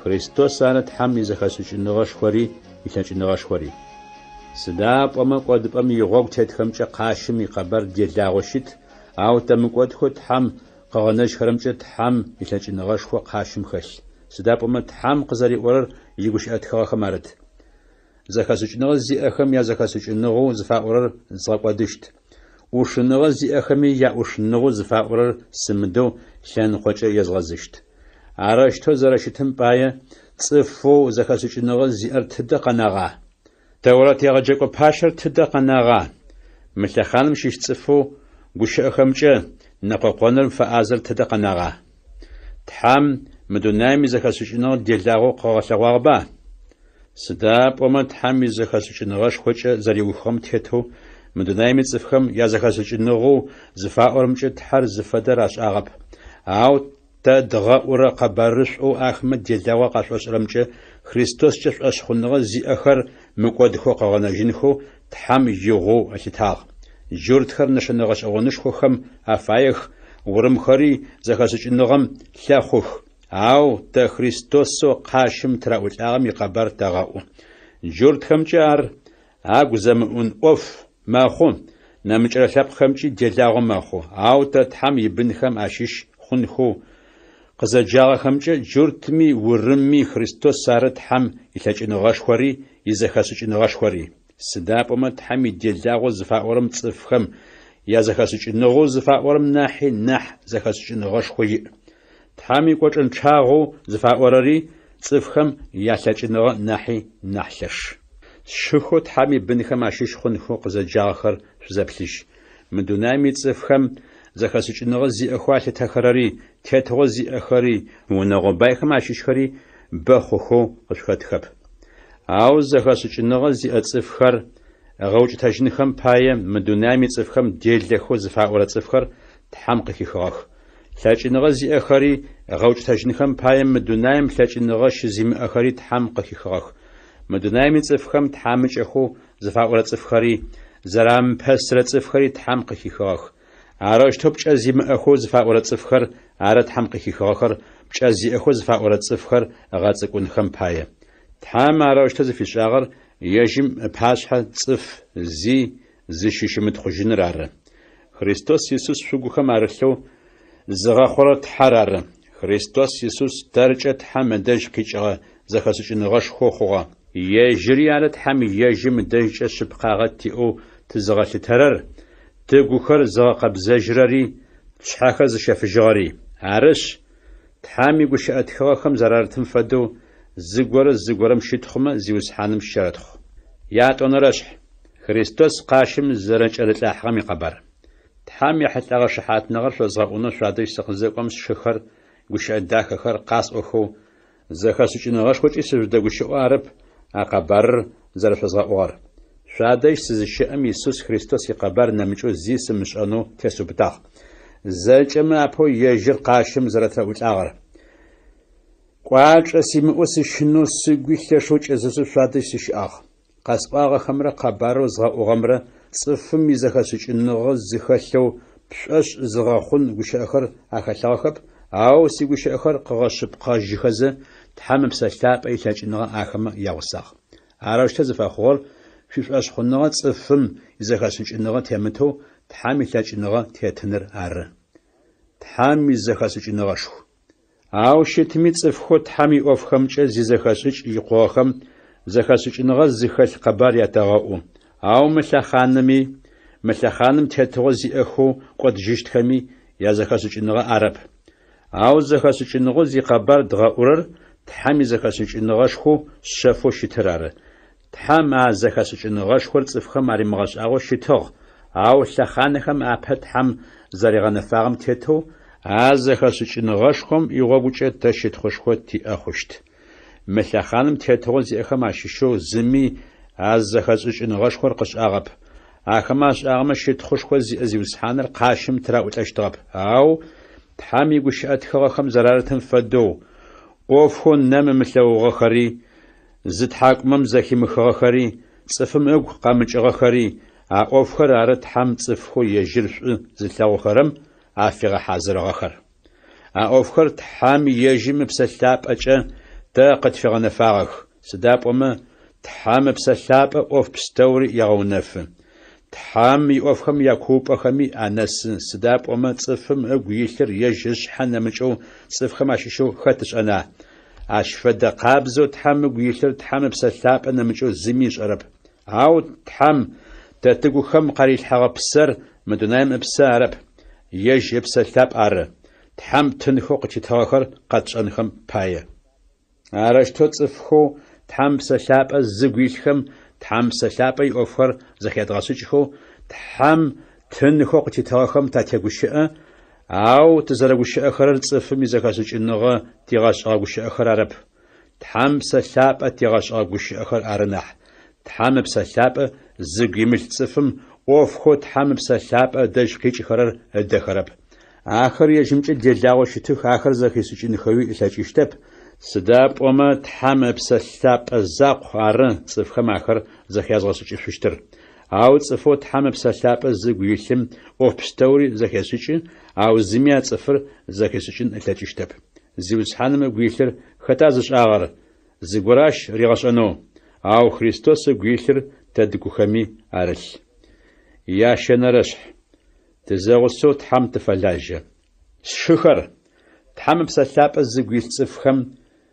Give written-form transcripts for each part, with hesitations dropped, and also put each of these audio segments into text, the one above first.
Христос ары тхьам изэхэсыкӏыныгъэшхуэри илъэкӏыныгъэшхуэри. Сыда пӏомэ кӏуэдыпӏэм игъуэгу тетхэмкӏэ къащым и къэбэр делагъуэ щыт, ауэ тэмыкӏуэдхэу тхьэм къэгъэнэжьхэрэмкӏэ тхьэм илъэкӏыныгъэшхуэ къащым хэлъ. Сыда пӏомэ тхьэм къызэриӏуэрэр и гущыӏэтхыгъэхэм арыт. Зэхэсыкӏыныгъэ зиӏэхэм я зэхэсыкӏыныгъэу зыфаӏорэр згъэкӏуэдыщт. ӏушыныгъэ зиӏэхэми я ӏушыныгъэу зыфаӏорэр сымыдэу лъэныкъуэкӏэ езгъэзыщт. Арыщтэу зэрыщытым пӏае цӏыфу зэхэсыкӏыныгъэ зиӏэр тыдэ къэнагъа? Тэурэт егъэджакӏуэ пащэр тыдэ къэнагъа? Мы лъэхъаным щищ цӏыфу гущыӏэхэмкӏэ нэкъуэкъуэныр фэӏазэр тыдэ къэнагъа? Тхьэм мы дунаим и зэхэсыкӏыныгъэ делагъуэу къэгъэлъэгъуагъба? Сыда пӏомэ тхьэм и зэхэсыкӏыныгъэшхуэкӏэ зэриухыгъэм тетэу мы дунаим и цӏыфхэм я зэхэсыкӏыныгъэу зыфаӏорэмкӏэ тхьэр зыфэдэр ашӏагъэп. Ау тэ дгъэӏурэ къэбэрышӏу ахэмэ делагъуэ къащӏэщӏэрэмкӏэ Христоскӏэ шӏуэщхъуныгъэ зиӏэхэр мыкӏуэдхэу къэгъэнэжынхэу тхьэм игъэу ӏэлъытагъ. Джуртхэр нэшэныгъэ щӏэгъуэныщхуэхэм афаех, урымхэри зэхэсыкӏыныгъэм лъэхъух. Ау тэ Христосо къащым траӏулӏагъэм и къэбэр тэгъэӏу. Джуртхэмкӏэ ар агу зэмыӏун ӏуэху мэхъу, нэмыкӏэрэ лъэпкъхэмкӏи делагъуэ мэхъу. Ау тэ тхьэм и бынхэм ащыщ хъунхэу къызэджагъэхэмкӏэ джуртми урымми Христос ары тхьэм илъэкӏыныгъэшхуэри и зэхэсыкӏыныгъэшхуэри. Сыда пӏомэ тхьэм и делагъуэ зыфаӏорэм цӏыфхэм я зэхэсыкӏыныгъэу зыфаӏорэм нэхъи нэхъ зэхэсыкӏыныгъэшхуэ иӏ. Тхьэм и кӏуэкӏэншагъэу зыфаӏорэри цӏыфхэм я лъэкӏыныгъэ нэхъи нэхъ лъэш. Сшыху тхьэм и бынхэм ащыщ хъунхэу къызэджагъэхэр шъузэплъыжь. Мы дунаим и цӏыфхэм зэхэсыкӏыныгъэ зиӏэхэу алъытэхэрэри, тетыгъэ зиӏэхэри, унэгъо байхэм ащыщхэри бэ хъухэу къышхэтхэп. Ау зэхэсыкӏыныгъэ зиӏэ цӏыфхэр гъэукӏытэжьынхэм пае мы дунаим и цӏыфхэм делэхэу зыфаӏорэ цӏыфхэр тхьэм къыхихыгъэх. Лъэкӏыныгъэ зиӏэхэри гъэукӏытэжьынхэм пае мы дунаим лъэкӏыныгъэ щызимыӏэхэри тхьэм къыхихыгъэх. Мы дунаим и цӏыфхэм тхьамыкӏэхэу зыфаӏорэ цӏыфхэри, зэрамыпэсрэ цӏыфхэри тхьэм къыхихыгъэх. Арыщтэу пкӏэ зимыӏэхэу зыфаӏорэ цӏыфхэр ары тхьэм къыхихыгъэхэр, пкӏэ зиӏэхэу зыфаӏорэ цӏыфхэр гъэцӏыкӏунхэм пае. Тхьэм арыщтэу зыфищӏагъэр ежьым пащхьэ цӏыф зи зыщищымытхъужьыныр ары. Христос Иисус шъугухэм арылъэу зыгъэхъурэ тхьэр ары. Христос Иисус дэркӏэ тхьэм ыдэжь къикӏыгъэ зэхэсыкӏыныгъэшхуэ хъугъэ. Ежьыри ары тхьэм ежьым ыдэжькӏэ шъыпкъагъэ тиӏэу тызыгъэлъытэрэр, тыгухэр зыгъэкъэбзэжьырэри, тшъхьэхэр зыщэфыжьыгъэри. Арышъ, тхьэм и гущыӏэтхыгъэхэм зэрарытым фэдэу зыгорэ зыгорэм щытхъумэ зиусхьаным щэрэтхъу. Ятӏонэрэшъхь Христос къащым зэрэкӏэрылӏахьыгъэм и къэбэр. Тхьэм ехьылӏагъэ шыхьатныгъэр шъозгъэӏунэу шъуадэжь сыкъызэкӏом сшыхэр, гущыӏэ дахэхэр къасӏохэу зэхэсыкӏыныгъэшхуэкӏи сыжъудэгущыӏо арэп а къэбэрыр зэрэшъозгъэӏугъэр. Шъуадэжь сызыщыӏэм Иисус Христос и къэбэр нэмыкӏэу зи сымышӏэнэу тесыупытагъ. Зэкӏэмэ апэу ежьыр къащым зэрэтраӏулӏагъэр. Кӏуачӏэ симыӏэу сыщынэу сыгу илъэшэу кӏэзызу шъуадэжь сыщыӏагъ. Къэспӏагъэхэмрэ къэбарэу згъэӏугъэмрэ цӏыфым и зэхэсыкӏыныгъэ зыхэлъэу пшӏошӏ зыгъэхъун гущыӏэхэр ахэлъагъэхэп. Ау си гущыӏэхэр къыгъэшъыпкъэжьыхэзэ тхьэм ыпсэлъапӏэ илъэкӏыныгъэ ахэмэ ягъусагъ. Арыщтэ зыфэхъугъэр шъуишӏошъхъуныгъэ цӏыфым и зэхэсыкӏыныгъэ темытэу тхьэм илъэкӏыныгъэ тетыныр ары. Тхьэм и зэхэсыкӏыныгъэшху. Ау щытми цӏыфхэу тхьэм и ӏофхэмкӏэ зизэхэшӏыкӏ икъугъэхэм зэхэсыкӏыныгъэ зыхэлъ къэбар ятэгъэӏу. Ау мы лъэхъаным тетыгъэ зиӏэхэу кӏуэдыжьыщтхэми я зэхэсыкӏыныгъэ арэп. Ау зэхэсыкӏыныгъэу зи къэбар дгъэӏурэр тхьэм и зэхэсыкӏыныгъэшхуэу щэфэу щытыр ары. Тхьэм а зэхэсыкӏыныгъэшхуэр цӏыфхэм аримыгъэшӏагъэу щытыгъ. Ау лъэхъанэхэм апэ тхьэм зэригъэнэфагъэм тетэу а зэхэсыкӏыныгъэшхуэм и гъуэгукӏэ тэ щытхъушхуэ тиӏэ хъущт. Мы лъэхъаным тетыгъэ зиӏэхэм ащыщэу зыми а зэхэсыкӏыныгъэшхуэр къыщӏагъэп. Ахэмэ ащӏагъэмэ щытхъушхуэ зиӏэ зиусхьаныр къащым трауӏулӏэщтыгъэп. Ау тхьэм и гущыӏэтхыгъэхэм зэрарытым фэдэу ӏофхэу нэмымылъэгъугъэхэри, зы тхьакӏумэм зэхимыхыгъэхэри, цӏыфым ыгу къэмыкӏыгъэхэри, а ӏофхэр ары тхьэм цӏыфхэу ежьыр шӏу зылъэгъухэрэм афигъэхьазырыгъэхэр. А ӏофхэр тхьэм ежьым ыпсэлъапӏэкӏэ تا قد فغنفاغخ سدابوما تحام بسلابة أوف بستوري يغونف تحام يوفهم يكوب أخمي أنس سدابوما تصفهم أقويلر يجش حنا مجو تصفهم عششو خطش أنا عشفد قابزو تحام أقويلر تحام بسلابة نمجو زميش أرب أو تحام تتقو خم قريل حغب سر مدنايم بسارب يج بسلاب أر تحام تنخو قتتاخر قدش أنخم باية عرش تصفخو تحام بسلاب الزقويلخم تحام بسلاب يوفر زخيات غاسوشخو تحام تنخو قتتاخم تاتيقوشئة أو تزرقوشئة خرر تصفم يزاكاسوش إنغا تيغاش غاقوشئة خرارب تحام بسلاب تيغاش غاقوشئة خر أرنح تحام بسلاب زقيمل تصفم وفخو تحام بسلاب دج قيش خرر الدخرب آخر يجمج الدلاغو شتوخ آخر زخيسوش إنخوي إلاجيشتب سداب وما تحام بسلاب الزاق عرن صفخم آخر زخياز غاسوش إفشتر أو صفو تحام بسلاب الزقويلم أوف بستوري زخيسوش أو زميات صفر زخيسوش إلاجيشتب زيوز حانم قويلر خطازش آغر زقوراش ريغاش أنو أو خريستوس قويلر تدقو خمي عرش يا شنرشح تزاغسو تحام تفلاجة شخر تحام بسلاب الزقويل صفخم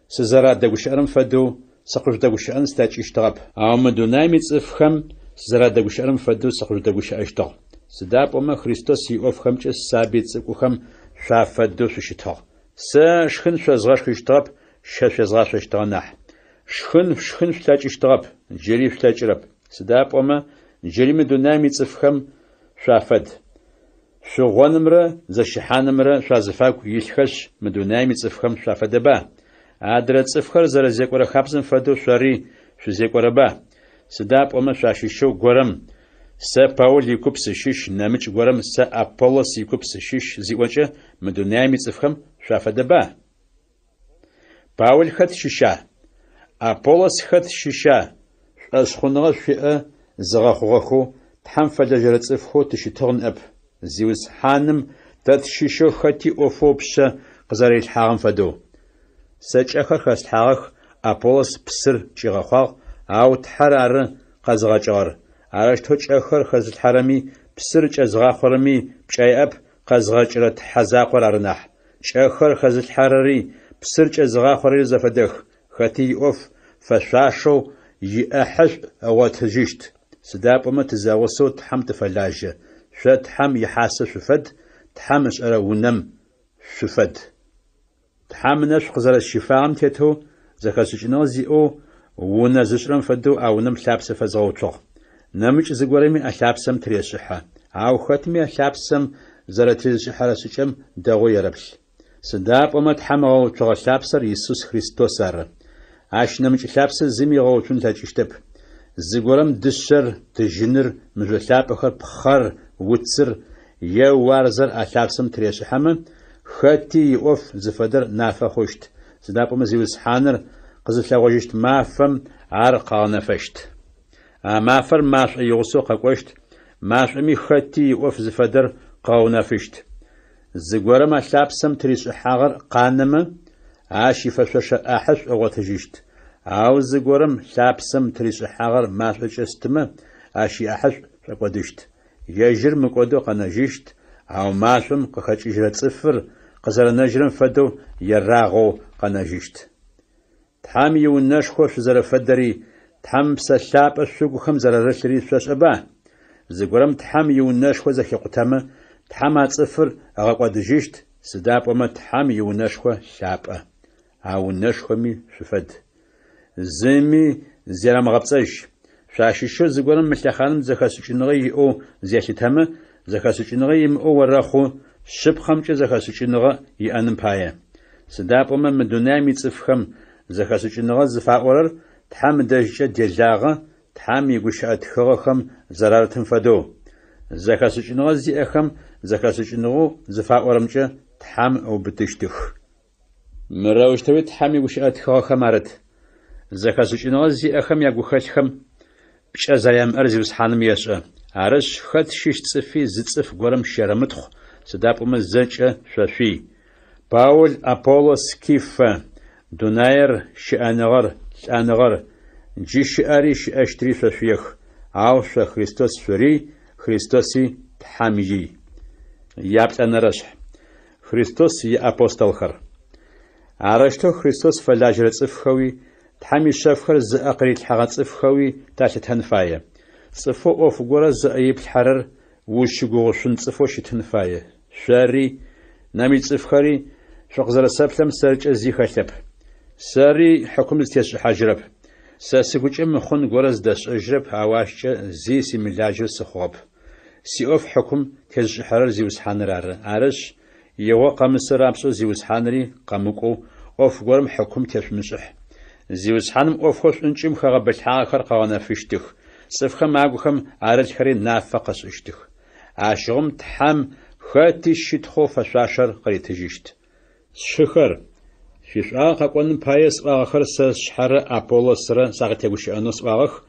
سزرا دقوشارم فدو سقر دقوشارم ستاج اشتغب أو مدونايمي صفخم سزرا دقوشارم فدو سقر دقوشار اشتغ سداب وما خريستوس يوفخم چه سابيت صفخم شافدو سوشتغ سا شخن شزغاش اشتغب شزغاش اشتغ نح شخن فتاج اشتغب جري فتاج رب سداب وما جري مدونايمي صفخم شافد شغونمرا زشحانمرا شازفاك يلخش مدونايمي صفخم شافدبا عدرا صفخر زرزيكورا خابزن فدو شاري شزيكورا با سداب وما شاشيشو غورم سا باول يكوب سشيش نامج غورم سا أبولوس يكوب سشيش زيوانجا مدونايمي صفخم شافدبا باول خد شيشا أبولوس خد شيشا أشخونغا شيئا زغاخوغاخو تحم فلاجرة صفخو تشتغن أب زيوز حانم تتشيشو خطي أوفوبشا قزاري الحاغم فدو ساج أخر خاست الحاغخ أبولوس بسر جيغاخواغ أو تحرار قزغاجار عراش توش أخر خاست الحرمي بسر جزغاخورمي بشاي أب قزغاجرة حزاقور أرناح شأخر خاست الحراري بسر جزغاخوري زفدخ خطي أوف فشاشو يأحش أو تجيشت سداب وما تزاوسو تحم تفلاجة شو تحم يحاسب شفد تحمش أرى ونم شفد تحم نش قزر الشفاعم تيتو زكاسوشنو زيو ونزشرم فدو أو نم لابس فزغوتو نمش زغورمي ألابسم تريشحة أو ختمي ألابسم زرتريشحة رسوشم دغو يربش سداب وما تحم غوتو لابسر يسوس خريستوس أر عاش نمش لابس زمي غوتون تاجيشتب زغورم دشر تجنر مجلاب أخر بخار وتسر يوارزر ألابسم تريشحة خاتي يوف زفدر نافا خوشت سداب وما زيوز حانر قزل لغوشت مافم عرقا نفشت مافر ماش يغسو قاقوشت ماش أمي خاتي يوف زفدر قاو نفشت زغورم ألابسم تريشحة قانما عاشي فشوش أحش أغوتجيشت أو زغورم لابسم تريشحة ماش أجستما عاشي أحش أغوتجيشت يجر مقودو قناجيشت أو ماشم قخش إجرة صفر قزر نجرم فدو يراغو قناجيشت تحام يوناش خوش زر فدري تحام بسلاب الشوق خم زر رشري سواش أبا زغورم تحام يوناش خو زخي قتامة تحام صفر أغوتجيشت سداب وما تحام يوناش خو شابة أو نشخمي شفد زمي زيرام غبصش شاشيشو زغورم ملخانم زخاسوچنغي او زياشتامه زخاسوچنغي او وراخو شبخمچ زخاسوچنغا يانم بايه سداب وما مدونامي صفخم زخاسوچنغا زفاورر تحام دجه دلاغه تحام يغشات خرخم زرارتن فدو زخاسوچنغا زيخم زخاسوچنغو زفاورمچ تحام او بتشتخ مراوشتوي تحامي وشات خمارت زكاسوچنو زي اخم يغوخلخم بشازايام ارزيوس حانم يشا عرش خد شيش صفي زصف غورم شرمتخ سدابوم زچ شفي باول أبولوس كيف دوناير شأنغر لأنغر جي شأري شأشتري فشيخ أو خريستوس فري خريستوسي تحاميجي يابت أنا رشح خريستوس ي أبوستل خر عرشتو خريستوس فلاجر صفخوي تحمي شفخر ز أقري الحاغات صفخوي تاشت هنفاية صفو أوف غورا ز أيب الحرر وشغو شن صفو شت هنفاية شاري نامي صفخري شغزر سبلم سرج أزي خشب ساري حكم استيش حجرب ساسقوش مخون غورز داش أجرب عواشة زي سيميلاجر سخوب سيوف حكم تيج حرر زيوس حانرار عرش يوا قامسر أبسو زيوس حانري قاموكو أوف غورم حكم تيش مسح زيوس حانم أوف خوش انشم خغب الحاخر قوانا فيشتخ صفخم معقوخم عرج خري نافقس اشتخ عاشغم تحام خاتي شتخو فشاشر قريتجيشت شخر شيشا قاقون بايس آخر سشحر أبولوسر ساقتيغوش أنوس آخ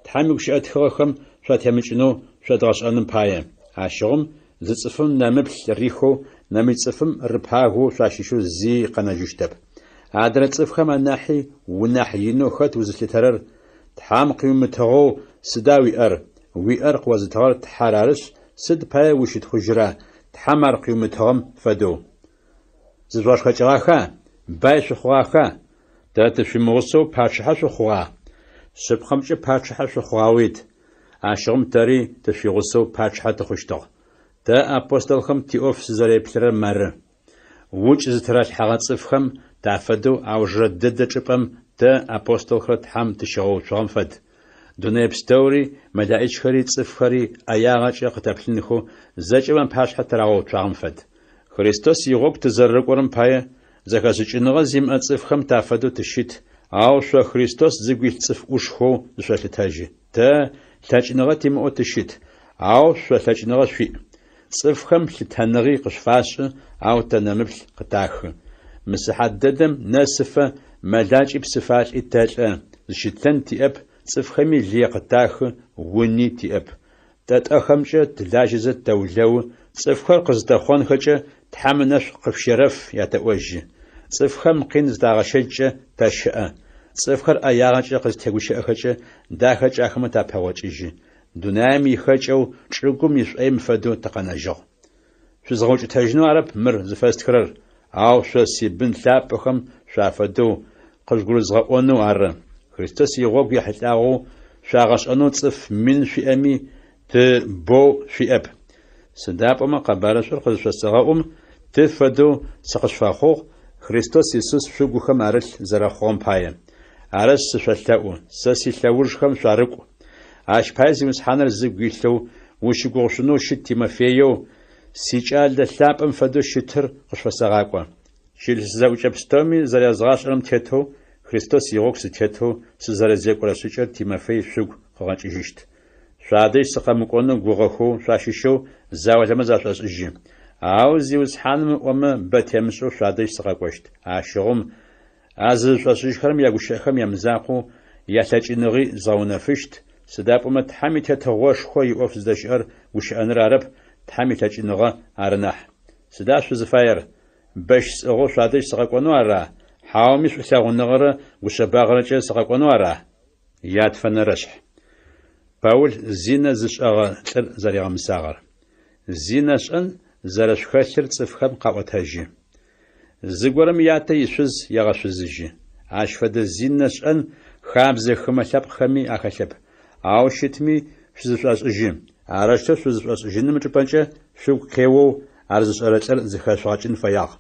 تحاميغوش أتخوخم شاتياميجنو شاتغاش أنم بايا عاشغم زتصفم نامبل ريخو ناميتصفم ربهاغو شاشيشو زي قناجوشتب عادر تصفخم الناحي وناحيينو خات وزلترر تحام قيمتغو سداوي ويأر قوازتغر تحرارش سد بايا وشت خجرا تحمر قيمتغم فدو زواج خجراخا بايش خواخا دات في موسو باشحا شخوا سبخمش باشحا شخواويت عشرم تاري تفيغسو باشحا تخشتغ دا أبوستل خم تيوف سزاري بلر مر ووج زتراش حاغات صفخم تعفدو أو جردد جبم دا أبوستل خرط حام تشغو شغم فد دونيب ستوري مدائج خريط صفخري أياغاش قتبلنخو زجبان باشحا تراغو شغم فد خريستوس يغوك تزرق ورم بايا زكاسوچنغا زيم أصفخم تعفدو تشيت أو شو خريستوس زغويل صف وشخو زشلتاجي تا لاچنغا تيمو تشيت أو شو لاچنغا شي صفخم لتنغي قشفاش أو تنمبل قتاخ مسحددم ناسفة ملاج بصفات التاج زشتن تياب صفخمي لي قتاخ وني تياب تاتأخمش تلاجز التولو صفخر قزدخون خجة تحمنش قفشرف يتوجه صفخم قين زداغشج تشأ صفخر أياغج قزتغوش أخجة داخج أخمة تابهوجج دونامي خجو شرقم يشأم فدو تقنجو شو زغوج تجنو عرب مر زفاستكرر أو شو سيبن ثابخم شافدو قشقل زغونو عرب خريستوس يغوب يحتاغو شاغش أنو تصف من في أمي تبو في أب سداب أما قبارشور قزش السغاؤم تفدو سقش فاخوغ خريستوس يسوس شوغو خم عرل زراخوم بايا عرش سشلتاؤو ساسي لاورج خم شارقو عاش بايزي مسحانر زيقويلتو وشيقوغشنو شت تيمافيو سيجال دلاب أم فدو شتر قشف السغاقوا شيل سزاوش أبستومي زريازغاش ألم تيتو خريستوس يغوك ستيتو سزارزيق ورسوچر تيمافي شوغ خغانش إجيشت شاديش سقامقونو غوغخو شاشيشو زاولما زاشاش إجي أو زيوز حانم وما باتيمسو شاديش سقاقوشت عاشغم عزيز شاشيش خرم يغوشيخم يمزاقو يحتاجينغي زاونافشت سداب وما تحامي تتغوش خوي أوف زداشر وشأنر عرب تحامي تاجينغا عرناح سداش وزفاير باش سغو شاديش سقاقونو عرا حاومي سوساغون نغرا وشباغرجة سقاقونو عرا ياد فنرشح باول زينة زشأغا تر زريغا مساغر زينة شأن زرش خاشر صفخم قاوتاجي زغورم ياتا يشوز يغشوزجي عاشفد زينة شأن خابز خمشاب خمي أخشب أو شتمي شزفاش أجيم عرشتو شزفاش أجين مجبانجا شو كيوو عرزش أرجل زخاشواجين فياغ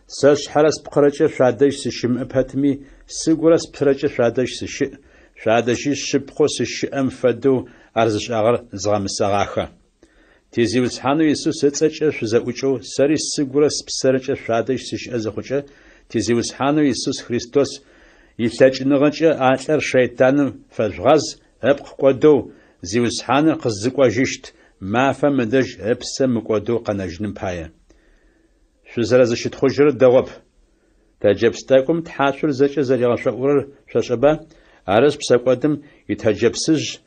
ساش حرس بقرجة شادش سشم أبهتمي سيغورس بسرجة شادش سشي شادشي شبقو سشي أمفدو عرزش أغر زغام السغاخة تيزيوز حانو يسوس اتساچ شزاوچو ساري سيغورس بسرجة شادش سشي أزخوچا تيزيوز حانو يسوس خريستوس يلاچنغچا آتلر شيطان فجغاز أبق قدو زيوز حانو قزقوا جيشت مافا مدج أبسم قدو قناجنم بايا شو زرازش تخجر دواب تجبستاكم تحاشر زجا زريغا شعور شاشبا عرس بساقوادم يتجبسج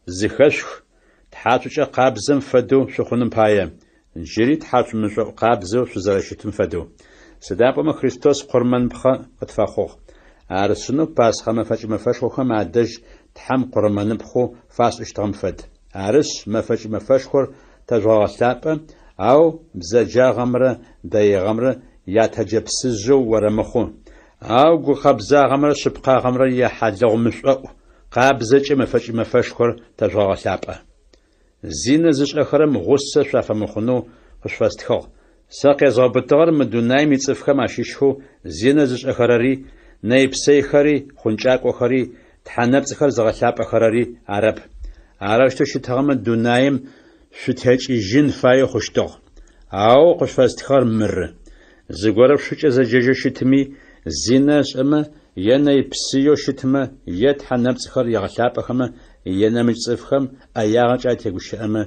زخشخ تحاشر قابزم فدو شخونم بايا جري تحاشر من قابزو شو زراشتم فدو سدابما خريستوس قرمان بخا قتفاخوخ арсыну пасхэ мэфэкӏ-мэфэшхуэхэм адэжь тхьэм къурымэныпхъуэу фащӏыщтыгъэм фэд. Арыщ мэфэкӏ-мэфэшхуэр тэжъуагъэлъапӏэ, ау бзэджагъэмрэ даегъэмрэ ятэджэпсыжьэу уэрэмыхъу. Ау гукъэбзагъэмрэ шъыпкъагъэмрэ ехьэлэгъумышӏоӏу къабзэкӏэ мэфэкӏ-мэфэшхуэр тэжъуагъэлъапӏэ. Зинэ зышӏэхэрэм гъусэ шъуафэмыхъунэу къышъуэстхыгъ. Сэ къезгъэбытыгъэр мы дунаим ицӏыфхэм ащишхэу зинэ зышӏэхэрэри, нэипсейхэри, хъункӏакӏохэри, тхьэнэпцӏхэр зыгъэлъапӏэхэрэри арэп. Аращтэу щытыгъэмэ дунаим шъутекӏыжьын фае хъущтыгъ. Ау къышъуэстхэр мыры. Зыгорэ шъукӏэ зэджэжьэу щытыми, зинэ шӏэмэ, е нэипсыеу щытмэ, е тхьэнэпцӏхэр егъэлъапӏэхэмэ, е нэмыкӏ цӏыфхэм ӏэягъэкӏэ атегущыӏэмэ,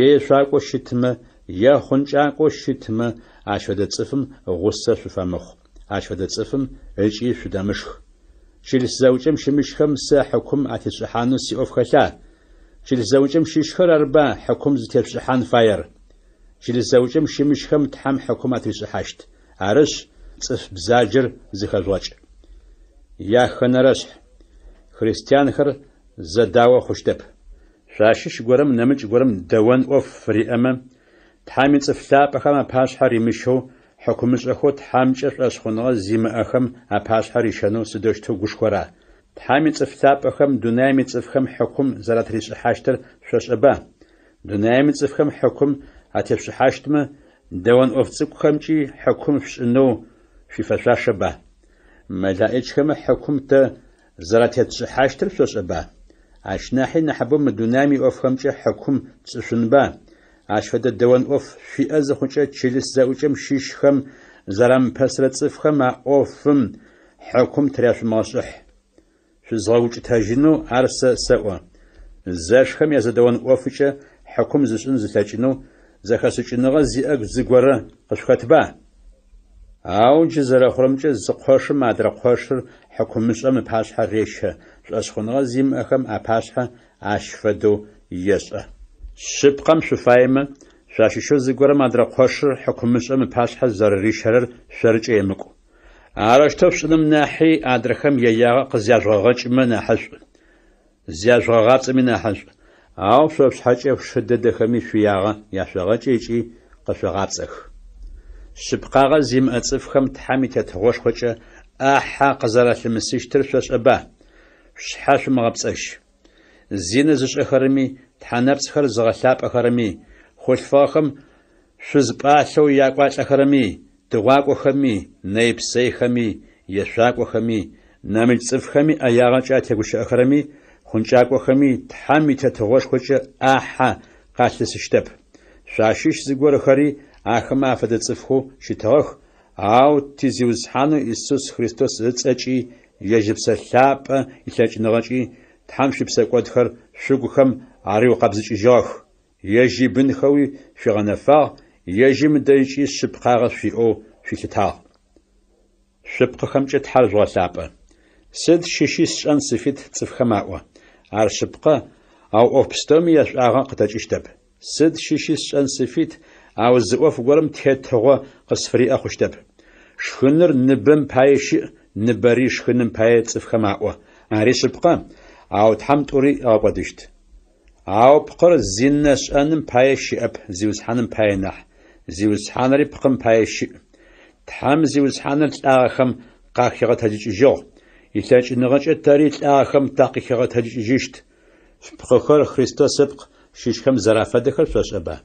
е ешъуакӏо щытмэ, е хъункӏакӏо щытмэ, ащ фэдэ цӏыфым гъусэ шъуфэмыхъу. Ащ фэдэ цӏыфым ыкӏи шъудэмышх. Чылъ зэукӏэм щымышхэм сэ хьыкум атешӏыхьанэу сиӏоф хэлъа. Чылъ зэукӏэм щишхэр арба хьыкум зытешӏыхьан фаер. Чылъ зэукӏэм щымышхэм тхьэм хьыкум атришӏыхьащт. Арыщ цӏыф бзаджэр зыхэжъуэкӏ. Яхэнэрэшъ христианхэр зэдауэ хъущтэп. Шъуащыщ горэм нэмыкӏ горэм дэуэн ӏоф фриӏэмэ, тхьэм ицӏыф лъапӏэхэм апашъхьэр имышэу хьыкумышӏэхэу тхьамкӏэ шӏуэшхъуныгъэ зимыӏэхэм апашъхьэр ишэнэу сыдэущтэу гушхуэра. Тхьэм ицӏыф лъапӏэхэм дунаим ицӏыфхэм хьыкум зэратришӏыхьащтыр шъошӏэба. Дунаим ицӏыфхэм хьыкум атешъыхьащтмэ, дэуэн ӏоф цӏыкӏухэмкӏи хьыкум фшӏынэу шъуифэшъуашэба. Мэлаӏикӏхэмэ хьыкум тэ зэратетшӏыхьащтыр шъошӏэба. Ащ нахьи нэхъыбэу мы дунаим иӏофхэмкӏэ хьыкум тшӏышъунба. Ащ фэдэ дэуэн ӏоф шъуиӏэ зыхъукӏэ чылъ зэӏукӏэм щищхэм зэрамыпэсрэ цӏыфхэм а ӏофым хьыкум тыряшъумыгъэшӏыхь. Шъузгъэукӏытэжьынэу ар сэ сэӏо. Зэшхэм язэдэуэн ӏофыкӏэ хьыкум зышӏын зылъэкӏынэу зэхэсыкӏыныгъэ зиӏэ зыгорэ къышъухэтба. Ау джы зэрэхъурэмкӏэ зы къошым адрэ къошыр хьыкумышӏэм ыпашъхьэ рещэ. Шъуэшхъуныгъэ зимыӏэхэм апашъхьэ ащ фэдэу ешӏэ. Шъыпкъэм шъуфаемэ, шъуащыщэу зыгорэм адрэ къошыр хьыкумышӏэм ыпашъхьэ зэрыришэрэр шъорыкӏэ емыкӏу. Аращтэу пшӏыным нахьи адрэхэм еягъэ къызяжъугъэкӏымэ нахьышӏу. Зяжъугъэцӏэми нахьышӏу. Ау шъо шъхьэкӏэ шы дэдэхэми шъуягъэ яшъогъэкӏы ыкӏи къышъогъапцӏэх. Шъыпкъагъэ зимыӏэ цӏыфхэм тхьэм итетыгъошхуэкӏэ ӏахьэ къызэралъымысыщтыр шъошӏэба. Шъхьэ шъумыгъэпцӏэщ. Зинэ зышӏэхэрэми, тхьэнэпцӏхэр зыгъэлъапӏэхэрэми, хъулъфыгъэхэм шъузыпӏалъэу якӏуалӏэхэрэми, тыгъуакӏохэми, нэипсейхэми, ешъуакӏохэми, нэмыкӏ цӏыфхэми ӏэягъэкӏэ атегущыӏэхэрэми, хъункӏакӏохэми тхьэм итетыгъошхуэкӏэ ӏахьэ къалъысыщтэп. Шъуащыщ зыгорэхэри ахэмэ афэдэ цӏыфхэу щытыгъэх. Ау тизиузхьанэу Иисус Христос ыцӏэкӏи ежьыпсэ лъапӏэ илъэкӏыныгъэкӏи тхьэм шъуипсэкӏодхэр шъугухэм ари къабзыкӏыжьыгъэх. Ежьи бынхэуи шъуигъэнэфагъ, ежьи мыдэикӏи шъыпкъагъэ шъуиӏэу шъуилъытагъ. Шъыпкъэхэмкӏэ тхьэр згъолъапӏэ. Сыд щыщи сшӏэн сыфит цӏыфхэм аӏо. Ар шъыпкъэ, ау ӏоф пстэуми ешъуагъэ къытэкӏыщтэп. Сыд щыщи сшӏэн сыфит, ау зы ӏоф горэм тетыгъо къысфыриӏэ хъущтэп. Шхыныр ныбэм пае щыӏ, ныбэри шхыным пае цӏыфхэм аӏо. Ари шъыпкъэ, ау тхьэм тӏури ыгъэкӏодыщт. Ау пкъыр зинэ шӏэным пае щыӏэп, зиузхьаным пае нахь. Зиузхьанэри пкъым пае щыӏ. Тхьэм зиузхьаныр лӏагъэхэм къахигъэтэджыкӏыжьыгъ. Илъэкӏыныгъэкӏэ тэри лӏагъэхэм тахъихигъэтэджыкӏыжьыщт. Пкъыхэр Христос ыпкъ щищхэм зэрафэдэхэр шъошӏэба.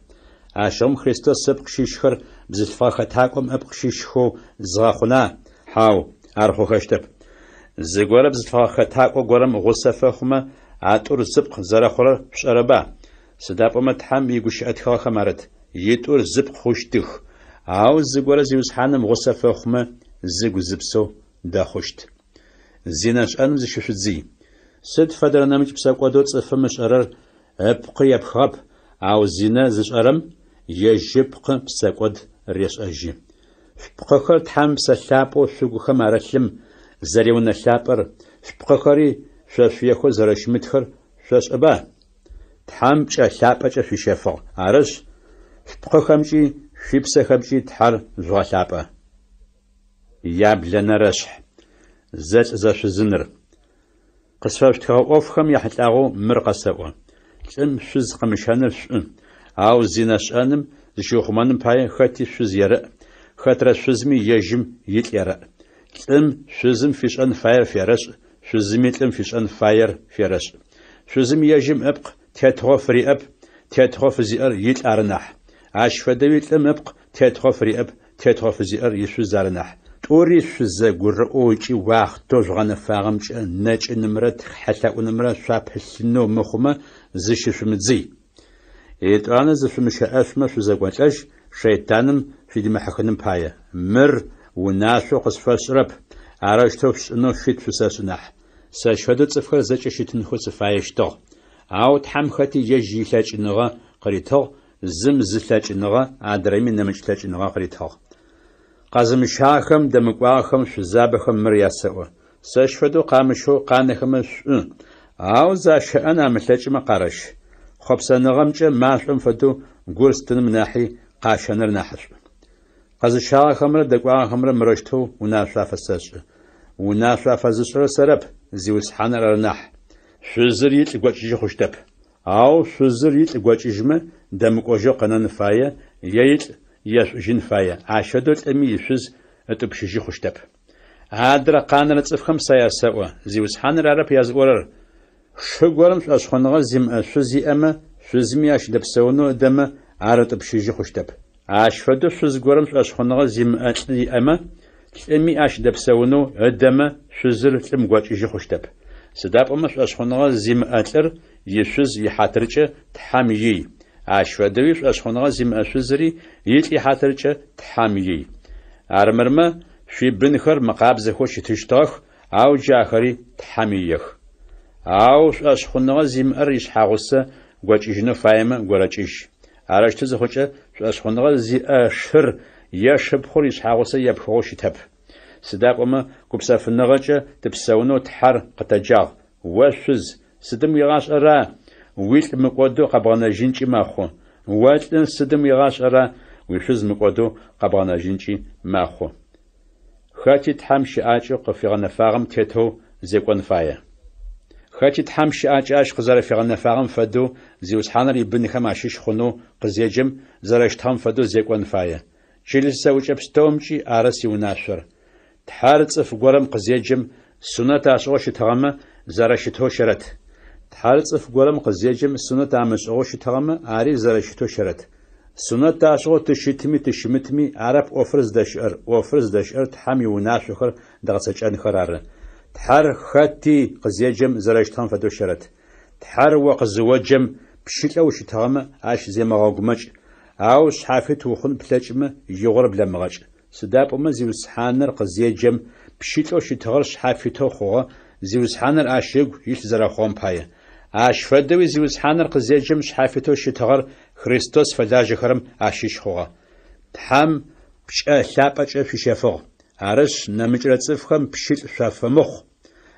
Ащыгъум Христос ыпкъ щищхэр бзылъфыгъэ хэтакӏом ыпкъ щищхэу згъэхъуна. Хьау, ар хъухэщтэп. Зыгорэ бзылъфыгъэ хэтакӏо горэм гъусэ фэхъумэ, атӏур зыпкъ зэрэхъурэр пшӏэрэба. Сыда пӏомэ тхьэм игущыӏэтыгъэхэм арыт. Итӏур зыпкъ хъущтых. Ау зыгорэ зиузхьаным гъусэ фэхъумэ, зыгу зыпсэу дэхъущт. Зинэ шӏэным зыщышъудзый. Сыд фэдэр нэмыкӏ псэкӏодэу цӏыфым ышӏэрэр ыпкъы епхыгъэп, ау зинэ зышӏэрэм ежьы пкъы псэкӏод решӏэжьы. Шъупкъэхэр тхьэм псэлъапӏэу шъугухэм арэлъым зэреунэ лъапӏэр, шъупкъэхэри шъошъуехъо зэрэщымытхэр шъошӏэба. Тхьэм пкӏэ лъапӏэкӏэ шъуищэфыгъ. Арышъ, шъупкъэхэмкӏи шъуипсэхэмкӏи тхьэр згъэлъапӏэ. Яблэнэрэшъ زج زشزنر قصفشتها أوفخم يحتاجو مرقسوا لم شز قمشان شن أو زينش أنم زشوخ منم باي خاتي شز يرى خاطر شزمي يجم يتيرى لم شزم فيش أن فاير فيرش شزمي لم فيش أن فاير فيرش شزم يجم أبق تيتغو فري أب تيتغو فزير يتأرنح عاش فدويت لم أبق تيتغو فري أب تيتغو فزير يشو زارنح توري شز جر أوجي واخ توجغن فاغمش نج نمرت حتى نمرت شاب حسنو مخمة زش شمتزي أنا زش مش أسمع شز قوتش شيطانم في دم حكنم باية مر وناسو قصفاش رب عراش توش إنه شيت فساسنح ساشهدت صفر زج شيتن خو صفايشتو أو تحم خاتي يجي لاج نغا قريتو زم زلاج نغا عدريمي نمج لاج نغا قريتو قازم شاخم دمقواخم شزابخم مرياسوا ساشفدو قامشو قانخم أو زاش أنا متلاج مقارش خبص نغمج ماشم فدو قرستن مناحي قاشنر نحش قاز شاخم دقواخم مرشتو وناشا فساش وناشا فزسر سرب زيوس حانر نح شزر يتقوتش خشتب أو شزر يتقوتشجمه دمقوجو قنان فاية يجن فاية عاشدوت أمي يشز أتبشجي خشتب عادر قانر تصفخم سياسوا زيوس حانر عرب يزورر شغورم أشخنغا زم أشزي أما شزمي أشدب سونو دم عارت بشجي خشتب عاشفدو شزغورم أشخنغا زم أشدي أما أمي أشدب سونو دم شزر تمقوتشجي خشتب سداب أمش أشخنغا زم أتر يشز يحاترج تحاميي عاشفدويش أشخنغا زم أشزري يتي حاترج تحاميي أرمرما في بنخر مقابز خوش تشتاخ أو جاخري تحامييخ أو أشخنغا زم أريش حاغسة وجيجنو فايمة وراجيش عرشت زخوش أشخنغا زي أشهر يشب خوريش حاغسة يبخوش تب سداب أما كبسا في النغجة تبسونو تحر قتجاغ وشز سدم يغاش أرا ويت مقودو قبغنا جنشي ماخو واتن سدم يغاش أرا ويشز مقودو قبغنا جنشي ماخو خاتي تحمشي آجو قفيغنا فاغم تيتو زيكوان فايا خاتي تحمشي آج قزار فيغنا فاغم فدو زيوس حانر يبن خماشيش خونو قزيجم زرشتهم فدو زيكوان فايا جلس سوچ أبستومشي آرسي وناشر تحارت في قرم قزيجم سنة عشوش تغمى زرشتو شرت تحارت في قرم قزيجم سنة عشوش تغمى عاري زرشتو شرت سنة عشو تشمتمي عرب أوفرز دشر تحمي وناشخر دغسجان خرار تحار خاتي قزيجم زرشتان فدو شرت تحار وقزوجم بشكل وش تغمى عاش زي مغاقمج أو شحافت وخن بلاجمة يغرب لمغج سداب أما زيوس حانر قزيجم بشيتو شتغرش حافيتو خوغا زيوس حانر عاشق يشزر خوام بايا عاش فدوي زيوس حانر قزيجم شحافيتو شتغر خريستوس فلاج خرم عاشيش خوغا تحام بشأ ثابت في شفغ عرش نمجرة صفخم بشيت شافمخ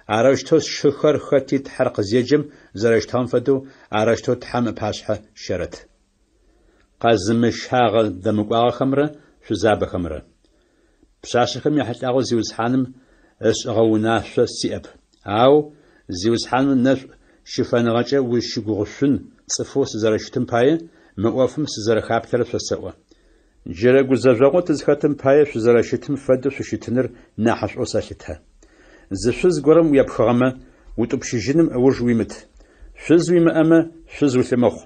عرشتوس شخر خطي تحر قزيجم زرشتان فدو عرشتو تحام باشحة شرت قازم شاغ دمقوا خمرة شزاب خمرة بشاشخم يحتاجو زيوس حانم اش غوناش سياب او زيوس حانم نش شفانغاجه وشغوشن صفوس زرشتم باي مقوفم سزرخابتر فسوا جرا غزاجو تزختم باي شزرشتم فدو ششتنر ناحش اوساشتها زشز غرم يبخغمه وتبشجنم اوجويمت شزويم اما شزوثمخ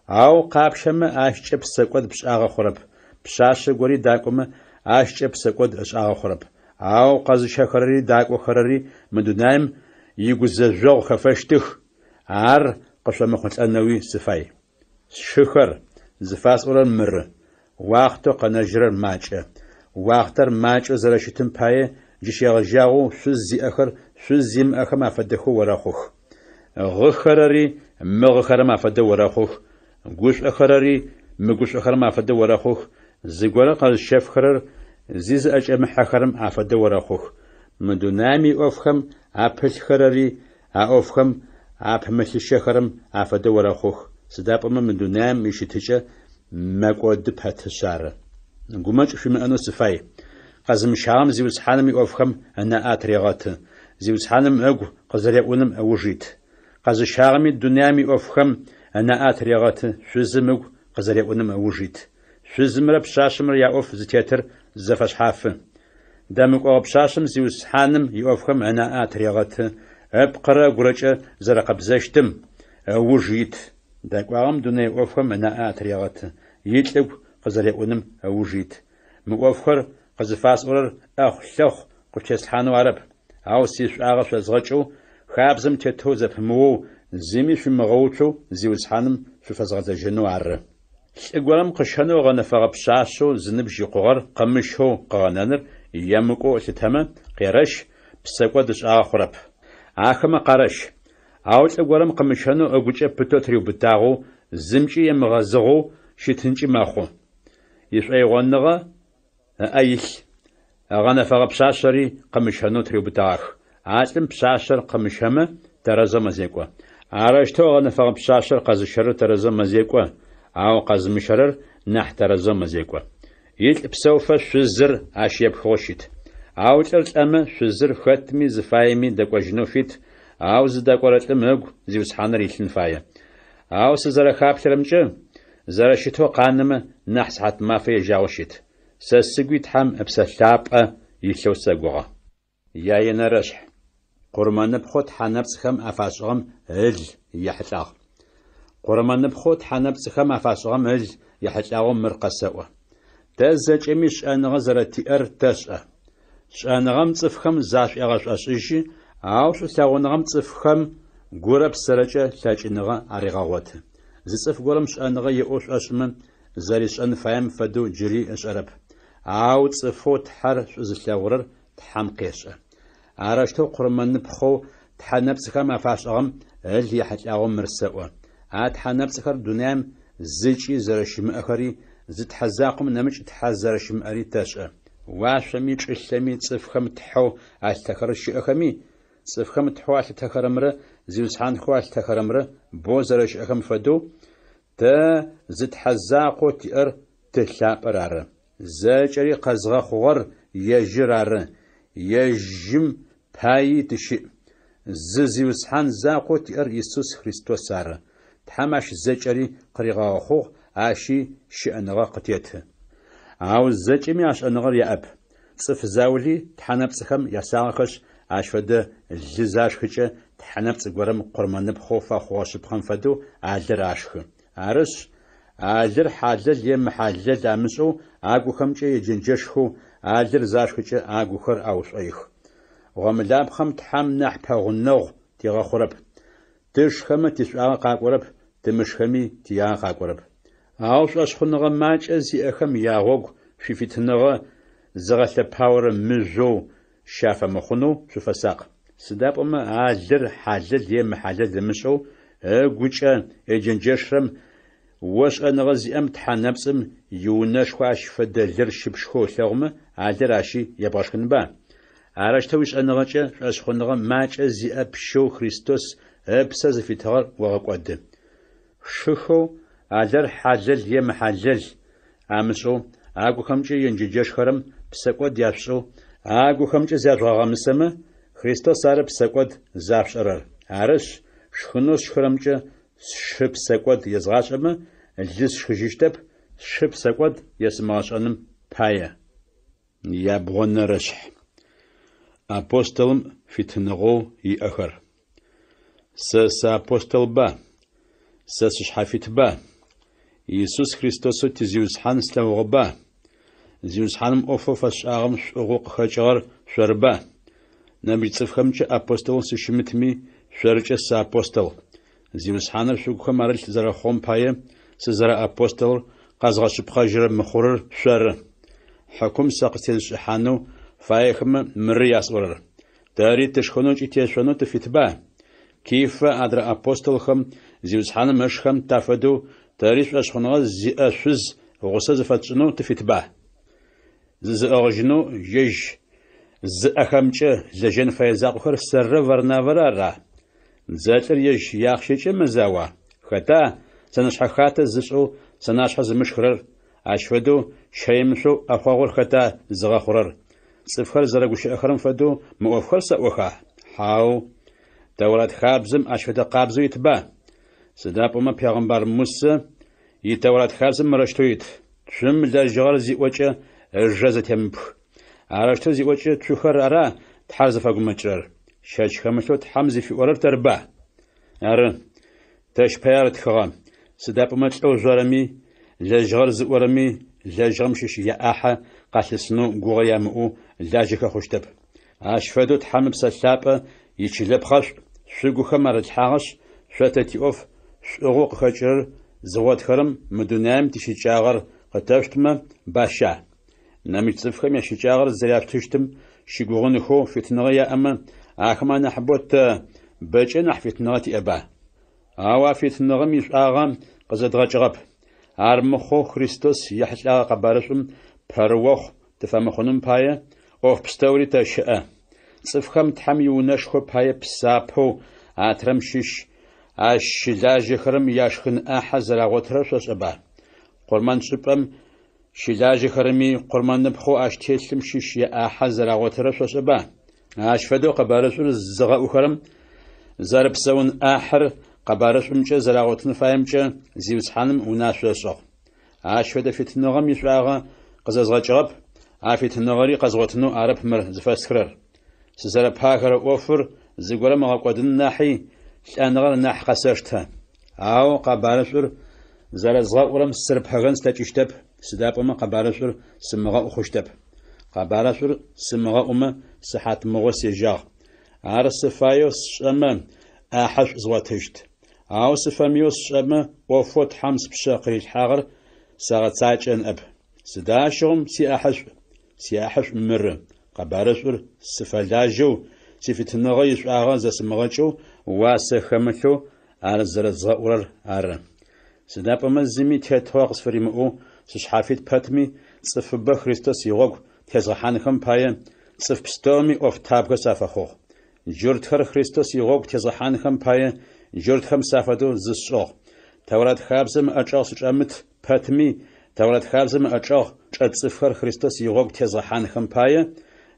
او قابشمه اشچب سقود بشاغه خرب بشاشه غوري داقومه اشچب سقود اشاغه خرب او قازشه خرري داقو خرري مدنايم يغزاجو خفشتخ ار قشمه خصنوي صفاي شخر زفاس اورن مر وقتو قنجر ماچه وقتر ماچ زرشتم پاي جشيغجاو شزي اخر شزيم اخ ما فدخو وراخوخ غخرري مغخر ما فد وراخوخ غوش اخرري مغوش اخر ما فد وراخوخ زيغورا قال شيف خرر زيز اجم حخرم افد وراخوخ مدونامي اوفخم ابل خرري اوفخم ابمش شخرم افد وراخوخ سدابم مدونام مشيتجه مقود باتشار غومچ في منو صفاي قزم شام زيوس حانمي اوفخم انا اتريغات зиуцхьаным эгу къызэрекӏуным ӏэужит. Къэзыщагъми дунейми ӏофхэм анаӏат регъэты, шъузым эгу къызэрекӏуным ӏэужит. Шъузымрэ пшъашъэмрэ яӏоф зытетыр зэфэшъхьафы. Дэмыкӏогъэ пшъашъэм зиуцхьаным иӏофхэм анаӏат регъэты, эпкъырэ гурэкӏэ зэрэкъэбзэщтым ӏэужит. Дэкӏуагъэм дуней ӏофхэм анаӏат регъэты, илӏыгу къызэрекӏуным ӏэужит. Мы ӏофхэр къызыфасӏорэр ӏэхъу лъэхъу къытеслъхьанэу арэп. Ау сишӏуагъэ шъозгъэкӏэу, хабзэм тетэу зэпымыоу, зыми шъумыгъэуцоу зиуцхьаным шъуфэзгъэдзэжьэнэу ары. Лӏы горэм къыщэнэу гъэнэфагъэ пшъашъэу зыныбжь икъугъэр къэмыщэу къыгъэнэныр емыкӏоу лъытэмэ къеращ, псэкӏо дышӏагъэ хъурэп. Ахэмэ къаращ. Ау лӏы горэм къымыщэнэу эгукӏэ пытэу триубытагъэу, зымкӏи емыгъэзыгъэу щытынкӏи мэхъу. Ишӏоигъоныгъэ илъ. Гъэнэфагъэ пшъашъэри къымыщэнэу триубытагъэх. Алӏым пшъашъэр къымыщэмэ тэрэзэ мэзекӏо. Арэщтэу гъэнэфагъэ пшъашъэр къэзыщэрэр тэрэзэ мэзекӏо. Ау къэзымыщэрэр нахь тэрэзэ мэзекӏо. Илӏ псэуфэ шъузыр ащ епхыгъо щыт. Ау лӏыр лӏэмэ шъузыр хэтми зыфаеми дэкӏожьынэу щыт. Ау зыдэкӏорэ лӏым эгу зиуцхьаныр илъын фае. Ау сызэрэхаплъэрэмкӏэ, зэрэщытэу къанэмэ нахь сыхьат мафэ ежьагъо щыт. Сэ сыгуи Тхьэм ыпсэлъапӏэ илъэу сэгугъэ. Яенэрэшъхь. Къурмэныпхъо тхьанэпцӏхэм афашӏыгъэм ыл ехьылӏагъ. Къурмэныпхъо тхьанэпцӏхэм афашӏыгъэм ыл ехьылӏагъэу мыр къэсэӏо. Тэ зэкӏэми шӏэныгъэ зэрэтиӏэр тэшӏэ. Шӏэныгъэм цӏыфхэм зашӏуегъэшӏошӏыжьы, ау шӏулъэгъуныгъэм цӏыфхэм горэ псэрэкӏэ лъэкӏыныгъэ арегъэгъоты. Зы цӏыф горэм шӏэныгъэ еӏо шӏошӏымэ, зэришӏэн фаем фэдэу джыри ышӏэрэп. Ау цӏыфэу Тхьэр шӏузылъэгъурэр Тхьэм къешӏэ. Арэщтэу къурмэныпхъоу тхьанэпцӏхэм афашӏыгъэм ыл ехьылӏагъэу мыр сэӏо. А тхьанэпцӏхэр дунэем зыкӏи зэрэщымыӏэхэри, зы тхьэзакъом нэмыкӏ Тхьэ зэрэщымыӏэри тэшӏэ. Уашъоми чӏылъэми цӏыфхэм тхьэу алъытэхэр щыӏэхэми, цӏыфхэм тхьэу алъытэхэрэмрэ зиуцхьанхэу алъытэхэрэмрэ бо зэрэщыӏэхэм фэдэу, тэ зы тхьэзакъо тиӏэр тылъапӏэр ары. Зэкӏэри къэзгъэхъугъэр ежьыр ары. Ежьым паи тыщыӏ. Зы зиуцхьан закъо тиӏэр Иисус Христос ары. Тхьэм ащ зэкӏэри къыригъэгъэхъугъ, ащи щыӏэныгъэ къытеты. Ау зэкӏэми ашӏэныгъэр яӏэп. Цӏыф заули тхьанэпцӏхэм ясагъэхэшъ ащ фэдэ лы зашхыкӏэ тхьанэпцӏ горэм къурмэныпхъоу фэхъугъэ шъыпкъэм фэдэу алыр ашхы. Арышъ, алыр хьалэл е мыхьалэл амышӏэу агухэмкӏэ еджэнджэшхыу, алыр зашхыкӏэ агухэр аушӏоих. Гъэмылапхъэм Тхьэм нахь пэгъунэгъу тигъэхъурэп. Тышхэмэ тишӏуагъэ къакӏорэп, тымышхэми тиягъэ къакӏорэп. Ау шӏошъхъуныгъэ макӏэ зиӏэхэм ягъогу шъуифитыныгъэ зыгъэлъэпаурэ мыжъоу щафэмыхъунэу шъуфэсакъ. Сыда пӏомэ алыр хьалэл е мыхьалэл ымышӏэу эгукӏэ еджэнджэшрэм ошӏэныгъэ зиӏэм тхьанэпцӏым иунэшхо ащ фэдэ лыр щыпшхэу лъэгъумэ, алыр ащи ебгъэшхынба. Арэщтэу ишӏэныгъэкӏэ шӏошъхъуныгъэ макӏэ зиӏэ пщэу Христос ыпсэ зыфитыгъэр огъэкӏоды. Шыхэу алэр хьалэл е мыхьалэл амышӏэу агухэмкӏэ енджэджэшхэрэм псэкӏод яшӏэу агухэмкӏэ зяшӏуагъэмысэмэ, Христос ары псэкӏод зафшӏэрэр. Арышъ, шхынэу сшхырэмкӏэ сшы псэкӏод езгъашӏэмэ, лы сшхыжьыщтэп, сшы псэкӏод есымгъэшӏэным пае. Ябгъонэрэшъхь. Апостолым фитыныгъоу иӏэхэр. Сэ апостол ба, сэ сышъхьафитба. Иисус Христосо тизиуцхьан слъэгъугъэба. Зиуцхьаным ӏофэу фэсшӏагъэм шӏугъэу къыхэкӏыгъэр шъорыба. Набдж цӏыфхэмкӏэ апостол сыщымытми, шъорыкӏэ сэ апостол. Зиуцхьаныр шъугухэм арылъ зэрэхъугъэм пае, сызэрэ апостолыр къэзгъэшъыпхъэжьырэ мыхъурыр шъоры. Хьакум сэ къытезышӏыхьанэу фаехэмэ мыры ясӏорэр. Тэри тышхэнэу тешъонэу тыфитба. Кифэ адрэ апостолхэм зиуцхьаным ышхэм тафэдэу тэри шъошъхъуныгъэ зиӏэ шъуз гъусэ зыфэтшӏынэу тыфитба. Зызыӏэгъыжьынэу ежь зыӏэхэмкӏэ лэжьэн фае закъохэр сэррэ Варнавэрэ ара. Зэлӏыр ежь яхъщэкӏэ мэзауа. Хэта сэнэшъхьэхатэ зышӏэу сэнашъхьэ зымышхырэр. Ащ фэдэу щаемышъоу ӏэхъуагъор хэта зыгъэхъурэр. Цӏыфхэр зэрэгущыӏэхэрэм фэдэу мы ӏофхэр сэӏоха. Хау Теврат хабзым ашфеда къабзу итба. Сыдапӏомэ Пегъамбар Мусэ итеврат хабзым мырыщтуит. Цум лэжьыгъэр зиӏокӏэ ыжэ зэтемыпх. Арыщтыр зиӏокӏэ цухэр ара тхьэр зыфэгумэкӏырэр. Щэч хэмылъэу тхьэм зифиӏорэр тэрба. Ары тэщ пэяр тхыгъэ. Сыдапӏомэ лӏэу жъорэми лэжьыгъэр зыӏорэми лэжьыгъэм щыщ яӏахьэ къалъысынэу гугъэ ямыӏэу лажьэхэ хъущтэп. Ащ фэдэу тхьэм псэлъапӏэ ичылэпхъэшӏу шъугухэм арылъхьагъэшъ шъотэт иӏоф шӏугъэу къыхэкӏырэр зыгъотхэрэм мы дунаим тищыкӏагъэр къытэщтмэ баща. Нэмыкӏ цӏыфхэм ящыкӏагъэр зэряштыщтым щыгугъыныхэу фитныгъэ яӏэмэ ахэмэ нахьыбо тэ бэкӏэ нахь фитныгъэ тиӏэба. Ау фитныгъэм ишӏуагъэ къызэдгъэкӏыгъэп. Ар мыхъоу Христос ехьылӏагъэ къэбарышӏум пэрыохъу тыфэмыхъуным пае ӏоф пстэури тэщыӏэ. Цӏыфхэм тхьэм иунэшхо пае псапэу атрэм щыщ ащ щылажьэхэрэм яшхын ӏахьэ зэрагъотырэр шъошӏэба. Къурман шӏыпӏэм щылажьэхэрэми къурманыпхъэу ащ телъым щыщ яӏахьэ зэрагъотырэр шъошӏэба. Ащ фэдэу къэбарышӏур зыгъэӏухэрэм зэрыпсэун ӏахьэр къэбарышӏумкӏэ зэрагъотын фаемкӏэ зиуцхьаным унашъошӏыгъ. Ащ фэдэ фитныгъэм ишӏуагъэ къызэзгъэкӏыгъэп. А фитныгъэри къэзгъотынэу арэп мыр зыфэсхырэр. Сызэрэпахэрэ ӏофыр зыгорэм ыгъэкӏодын нахьи лӏэныгъэр нахь къэсэштэ. Ау къэбарышӏур зэрэзгъэӏурэм сырпхъэгъэн слъэкӏыщтэп. Сыдапӏомэ къэбарышӏур сымыгъэӏу хъущтэп. Къэбарышӏур сымыгъэӏумэ сыхьат мыгъо сежьагъ. Ар сыфаеу сшӏэмэ ӏахьэшӏу згъотыщт. Ау сыфэмиеу сшӏэмэ ӏофо тхьэм сыпшъэ къырилъхьагъэр сэгъэцакӏэнӏэп. Сыда щыгъум сиӏахьэшӏу мыры. Къэбарышӏур сыфэлажьэу сифитныгъэ ишӏуагъэ зэсымыгъэкӏэу уасэ хэмылъэу ар зэрэзгъэӏурэр ары. Сыдапӏомэ зыми тетыгъэ къысфыримыӏэу сышъхьафит пэтми цӏыфыбэ Христос игъогу тезгъэхьанхэм пае цӏыф пстэуми ӏоф табгэ сафэхъугъ. Джуртхэр Христос игъогу тезгъэхьанхэм пае джуртхэм сафэдэу зысшӏыгъ. Теврат хабзэм ыӏэкӏэгъ сычӏэмыт пэтми Теврат хабзэм ыӏэкӏэгъ чӏэт цӏыфхэр Христос игъогу тезгъэхьанхэм пае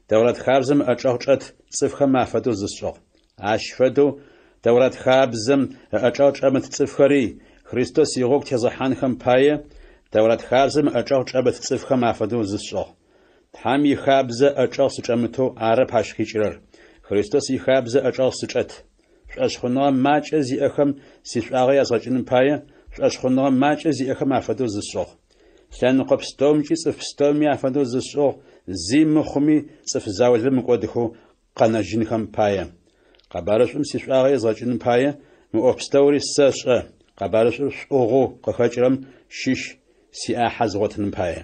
Теврат хабзэм ыӏэкӏэгъ чӏэт цӏыфхэм афэдэу зысшӏыгъ. Ащ фэдэу Теврат хабзэм ыӏэкӏэгъ чӏэмыт цӏыфхэри Христос игъогу тезгъэхьанхэм пае Теврат хабзэм ыӏэкӏэгъ чӏэмыт цӏыфхэм афэдэу зысшӏыгъ. Тхьэм ихабзэ ыӏэкӏэгъ сычӏэмытэу ары пашъхикӏырэр. Христос ихабзэ ыӏэкӏэгъ сычӏэт. Шӏошъхъыныгъэ макӏэ зиӏэхэм сишӏуагъэ язгъэкӏыным пае шӏошъхъыныгъэ макӏэ зиӏэхэм афэдэу зысшӏыгъ. Лъэныкъо пстэумкӏи цӏыф пстэуми афэдэу зысшӏыгъ. Зи мыхъуми цӏыф заулым мыкӏодыхэу къэнэжьынхэм пае. Къэбарышӏум сишӏуагъэ язгъэкӏыным пае мы ӏоф пстэури сэшӏэ. Къэбарышӏур шӏугъэу къыхэкӏырэм щыщ сиӏахьэ згъотыным пае.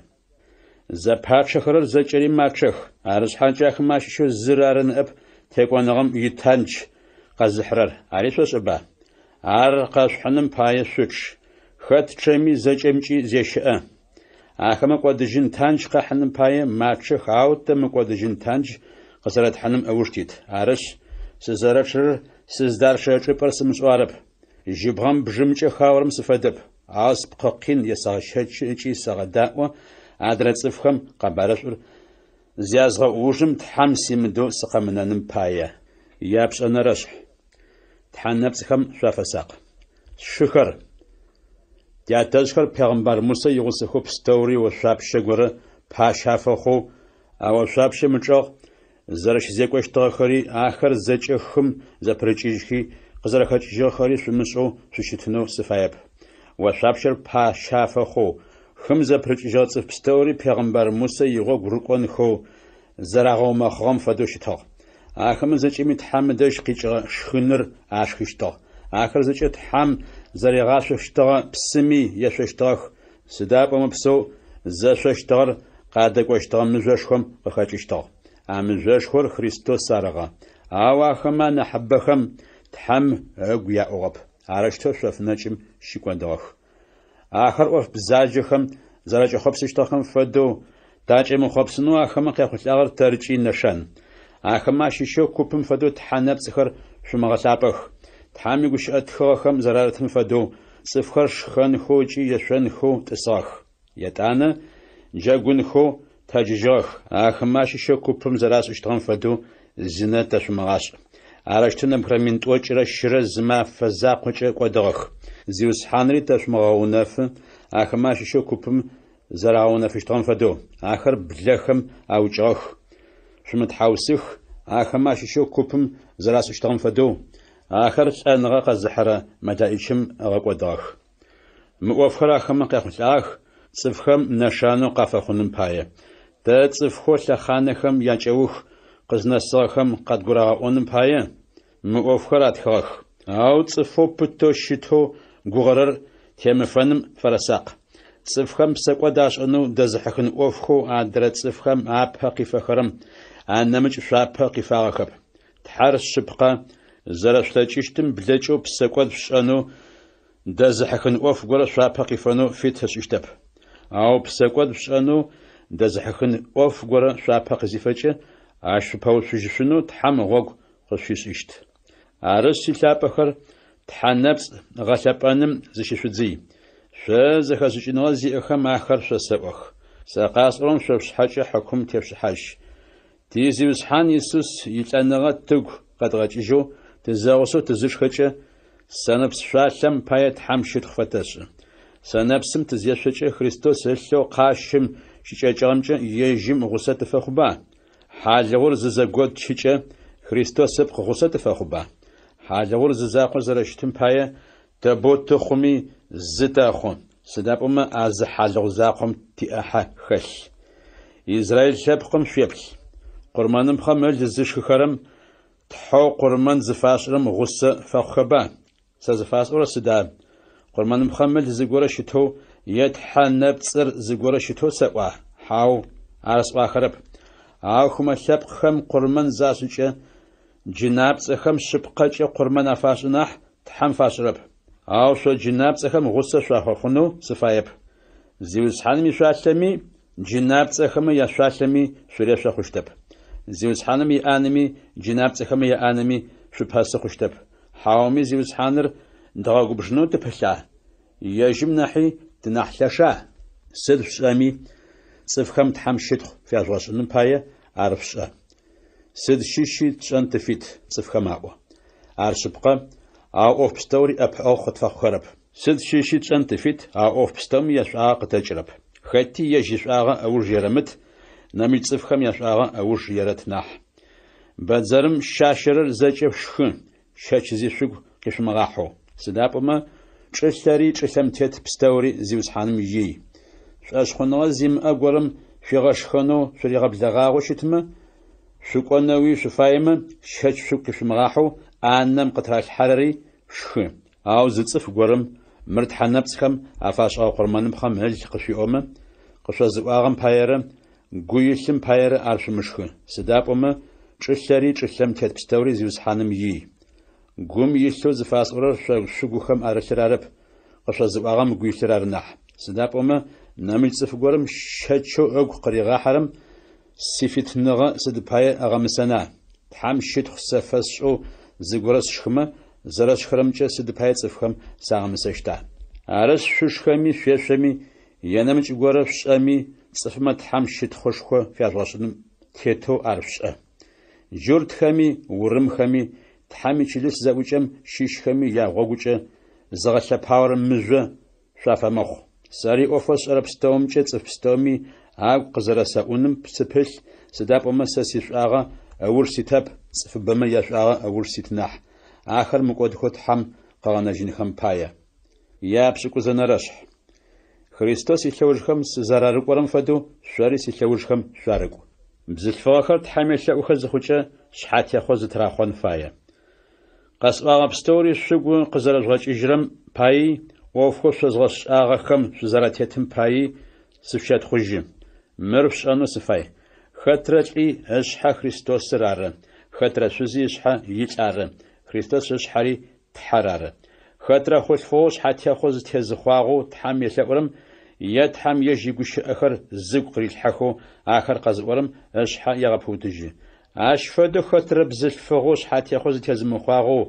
Зэпапчъэхэрэр зэкӏэри мачъэх. Арышъхьанкӏэ ахэмэ ащыщэу зыр ары ныӏэп текӏоныгъэм итанч къэзыхьырэр. Ари шъошӏэба. Ар къэшъухьыным пае шъуцу. Хэт чъэми зэкӏэмкӏи зещыӏэ. Ахэмэ кӏодыжьын танч къэхьыным пае мачъэх, ау тэ мыкӏодыжьын танч къызэрэтхьыным ӏэуштит. Арышъ сызэрэчъырэр сыздаршэкӏыпӏэр сымышӏуарэп. Жьыбгъэм бжымкӏэ хаурэм сыфэдэп. Ау спкъыкъин есэгъэщэчы ыкӏи сэгъэдаӏо адрэ цӏыфхэм къэбарышӏур зязгъэӏужым тхьэм симыдэу сыкъэмынэным пае. Япшӏэнэрэшъ. Тхьэнэпцӏхэм шъуафэсакъ. Шъухэр тятэжъхэр Пегъамбар Мусэ игъусэхэу пстэури ошъуапщэ горэ пащафэхъоу ошъуапщэ мычӏэгъ зэрэщызекӏощтыгъэхэри ахэр зэкӏэхым зэпрыкӏыжьхи къызэрэхэкӏыжьыгъэхэри шъумышӏэу шъущытынэу сыфаеп. Ошъуапщэр пащафэхъоу хым зэпрыкӏыжьыгъэ цӏыф пстэури Пегъамбар Мусэ игъогу рыкӏонхэу зэрагъэумэхъыгъэм фэдэу щытыгъ. Ахэмэ зэкӏэми тхьэм дэжь къикӏыгъэ шхыныр ашхыщтыгъ. Ахэр зэкӏэ тхьэм зэрегъашъощтыгъэ псыми ешъощтыгъэх. Сыдапӏомэ псэу зэшъощтыгъэр къадэкӏощтыгъэ мыжъошхом къыхэкӏыщтыгъ. А мыжъошхор Христос арыгъэ. Ау ахэмэ нахьыбэхэм тхьэм ыгу яӏыгъэп. Арыштэу шъофынэкӏым щыкӏодыгъэх. Ахэр ӏоф бзаджэхэм зэрэкӏэхъопсыщтыгъэхэм фэдэу дакӏэмыхъопсынэу ахэмэ къехъулӏагъэр тэркӏи нэшэн. Ахэмэ ащыщэу купым фэдэу тхьэнэпцӏхэр шъумыгъэлъапӏэх. Тхьэм игущыӏэ тхыгъэхэм зэрарытым фэдэу цӏыфхэр шхэнхэу ыкӏи ешъонхэу тӏысыгъэх. Етӏанэ джэгунхэу тэджыжьыгъэх. Ахэмэ ащыщэу купым зэрашӏыщтыгъэм фэдэу зынэ тэшъумыгъашӏ. Аращтынэм храминтӏокӏрэ щырэ зыма фэзакъокӏэ кӏодыгъэх. Зиусхьанри тэшмыгъэунэфы ахэмэ ащыщэу купым зэрагъэунэфыщтыгъэм фэдэу. Ахэр блэхэм аукӏыгъэх. Шъумытхьаусых ахэмэ ащыщэу купым зэрасыщтыгъэм фэдэу. Ахэр лӏэныгъэ къэзыхьэрэ мэлаӏикӏым ыгъэкӏодыгъэх. Мы ӏофхэр ахэмэ къехъулӏагъэх цӏыфхэм нэшанэу къафэхъуным пае. Тэ цӏыфхо лъэхъанэхэм ячӏэух къызнэсыгъэхэм къадгурагъэӏоным пае. Мы ӏофхэр атхыгъэх. Ау цӏыфэу пытэу щытэу гугъэрэр темыфэным фэрэсакъ. Цӏыфхэм псэкӏо дашӏэнэу дэзыхьэхын ӏофхэу адэрэ цӏыфхэм апэ къифэхэрэм анэмыкӏ шъуапэ къифагъэхэп. Тхьэр шъыпкъэ зэрэшъулъэкӏыщтым блэкӏэу псэкӏо шӏэнэу дэзыхьэхын ӏоф горэ шъуапэ къифэнэу фит ышӏыщтэп. Ау псэкӏо шӏэнэу дэзыхьэхын ӏоф горэ шъуапэ къызифэкӏы ащ шъупэушъужьышъунэу тхьэм гъогу къышъуишӏыщт. Арышъ илъапӏэхэр тхьэнэпцӏ гъэлъэпӏэным зыщышъудзый. Шъо зэхэшӏыкӏыныгъэ зиӏэхэм ахэр шъосэӏох. Сэ къасӏорэм шъопшъхьэкӏэ хьакум тепшъхьащ. Тизиусхьан Иисус илӏэныгъэ тыгу къэдгъэкӏыжьэу тызэгъусэу тызышхэкӏэ сэнэпс шъуалъэм пае тхьэм щытхъу фэтэшӏы. Сэнэпсым тызешъокӏэ Христос ылъэу къащым щыкӏэкӏыгъэмкӏэ ежьым гъусэ тыфэхъуба? Хьалыгъур зызэгод щыкӏэ Христос ыпкъ гъусэ тыфэхъуба? Хьалыгъур зызакъо зэрэщытым пае тэботы хъуми зытэхъу. Сыда пӏомэ азы хьалыгъу закъом тиӏэхьэ хэлъ. Израиль лъэпкъым шъуеплъ. Къурмэным пхъэмэ зышхыхэрэм тхьэу къурмэн зыфашӏэрэм гъусэ фэхъухэба? Сэ зыфашӏорэ сыда? Къурмэным пхъэмэ зыгорэ щытэу етхьэнэпцӏыр зыгорэ щытэу сэӏуа? Хьау ар сӏуахэрэп. Ау хъумэ лъэпкъхэм къурмэн зашӏыкӏэ джынапцӏэхэм шъыпкъэкӏэ къурмэн афашӏы нахь тхьэм фашӏырэп. Ау шъо джынапцӏэхэм гъусэ шъуахъуэхъунэу сыфаеп. Зиусхьаным ишъуалъэми джынапцӏэхэмэ яшъуалъэми шъурешъо хъущтэп. Зиусхьаным иӏанэми джынапцӏэхэмэ яӏанэми шъупэсы хъущтэп. Хьауми зиусхьаныр дгъэгубжынэу тыпылъа? Ежьым нахьи тынахь лъэша? Сыд шӏэми цӏыфхэм тхьэм щытхъу фяжъугъэшӏыным пае ар фшӏэ. Сыд щыщи тшӏэн тыфит цӏыфхэм аӏо. Ар шъыпкъэ ау ӏоф пстэури ӏэпыӏэу къытфэхъухэрэп. Сыд щыщи тшӏэн тыфит ау ӏоф пстэуми яшъуагъэ къытэкӏырэп. Хэти ежь ишъуагъэ ыуж еремыт, нэми цӏыфхэм яшъуагъэ ыуж ерэт нахь. Бэдзэрым щащэрэр зэкӏэ шхы, щэч зишъугу къишъумыгъахьэу. Сыда пӏомэ чӏылъэри чӏылъэм тет пстэури зиусхьаным ий. Шъуэшъхъуныгъэ зимыӏэ горэм шъуигъэшхэнэу шъуригъэблэгъагъэу щытмэ, шъукӏонэуи шъуфаемэ щэч шъугу къишъумыгъахьэу анэм къытралъхьэрэри шхы. Ау зы цӏыф горэм мыр тхьэнэпцӏхэм афашӏыгъэ къурмэныпхъэм ыл къышъуиӏомэ, къышъозыӏуагъэм паерэ гу илъым паерэ ар шъумышхы. Сыда пӏомэ чӏылъэри чӏылъэм тет пстэури зиусхьаным ий. Гум илъэу зыфасӏорэр шъугухэм арылъыр арэп. Къышъозыӏуагъэм гу илъыр ар нахь. Сыда пӏомэ нэмыкӏ цӏыф горэм щэчэу ӏэгу къыригъахьэрэм сифитныгъэ сыд пае агъэмысэна? Тхьэм щытхъу сэ фэсшӏэу зыгорэ сшхымэ зэрэсшхырэмкӏэ сыд пае цӏыфхэм сагъэмысэщта? Арышъ шъушхэми шъуешъоми енэмыкӏ горэ шӏэми цӏыфмэ тхьэм щытхъушхо фяжъугъэшӏыным тетэу ар шӏэ. Джуртхэми урымхэми тхьэм ичылыс зэӏукӏэм щищхэми ягъогукӏэ зыгъэлъэпагъэрэ мыжъо шъуафэмэхъу. Сэри ӏофэ сшӏэрэ пстэумкӏэ цӏыф пстэуми агу къызэрэсэӏуным сыпылъ. Сыда пӏомэ сэ сишъуагъэ ыуж ситэп, цӏыфыбэмэ яшъуагъэ ыуж сит нахь. Ахэр мыкӏодыхэу тхьэм къэгъэнэжьынхэм пае. Япшӏыкӏузэнэрэшъхь. Христос илъэужхэм сызэрарыкӏорэм фэдэу шъори силъэужхэм шъуарыкӏу. Бзылъфыгъэхэр тхьэм елъэӏухэ зыхъукӏэ шъхьатехъо зытрахъон фае. Къэсӏуагъэ пстэури шъугу къызэрэжъугъэкӏыжьырэм паи ӏофхэу шъозгъэшӏагъэхэм шъузэрэтетым паи сышъуетхъужьы. Мыр шӏэнэу сыфай. Хэтрэ лӏи ышъхьэ Христосыр ары. Хэтрэ шъузи ышъхьэ илӏ ары. Христос ышъхьэри тхьэр ары. Хэтрэ хъулъфыгъэу шъхьатехъо зытезыхъуагъэу тхьэм елъэӏурэм тхьэм ежь игущыӏэхэр зыгу къырилъхьэхэу ахэр къэзыӏорэм ышъхьэ егъэпыутыжьы. Ащ фэдэу хэтрэ бзылъфыгъэу шъхьатехъо зытезымыхъуагъэу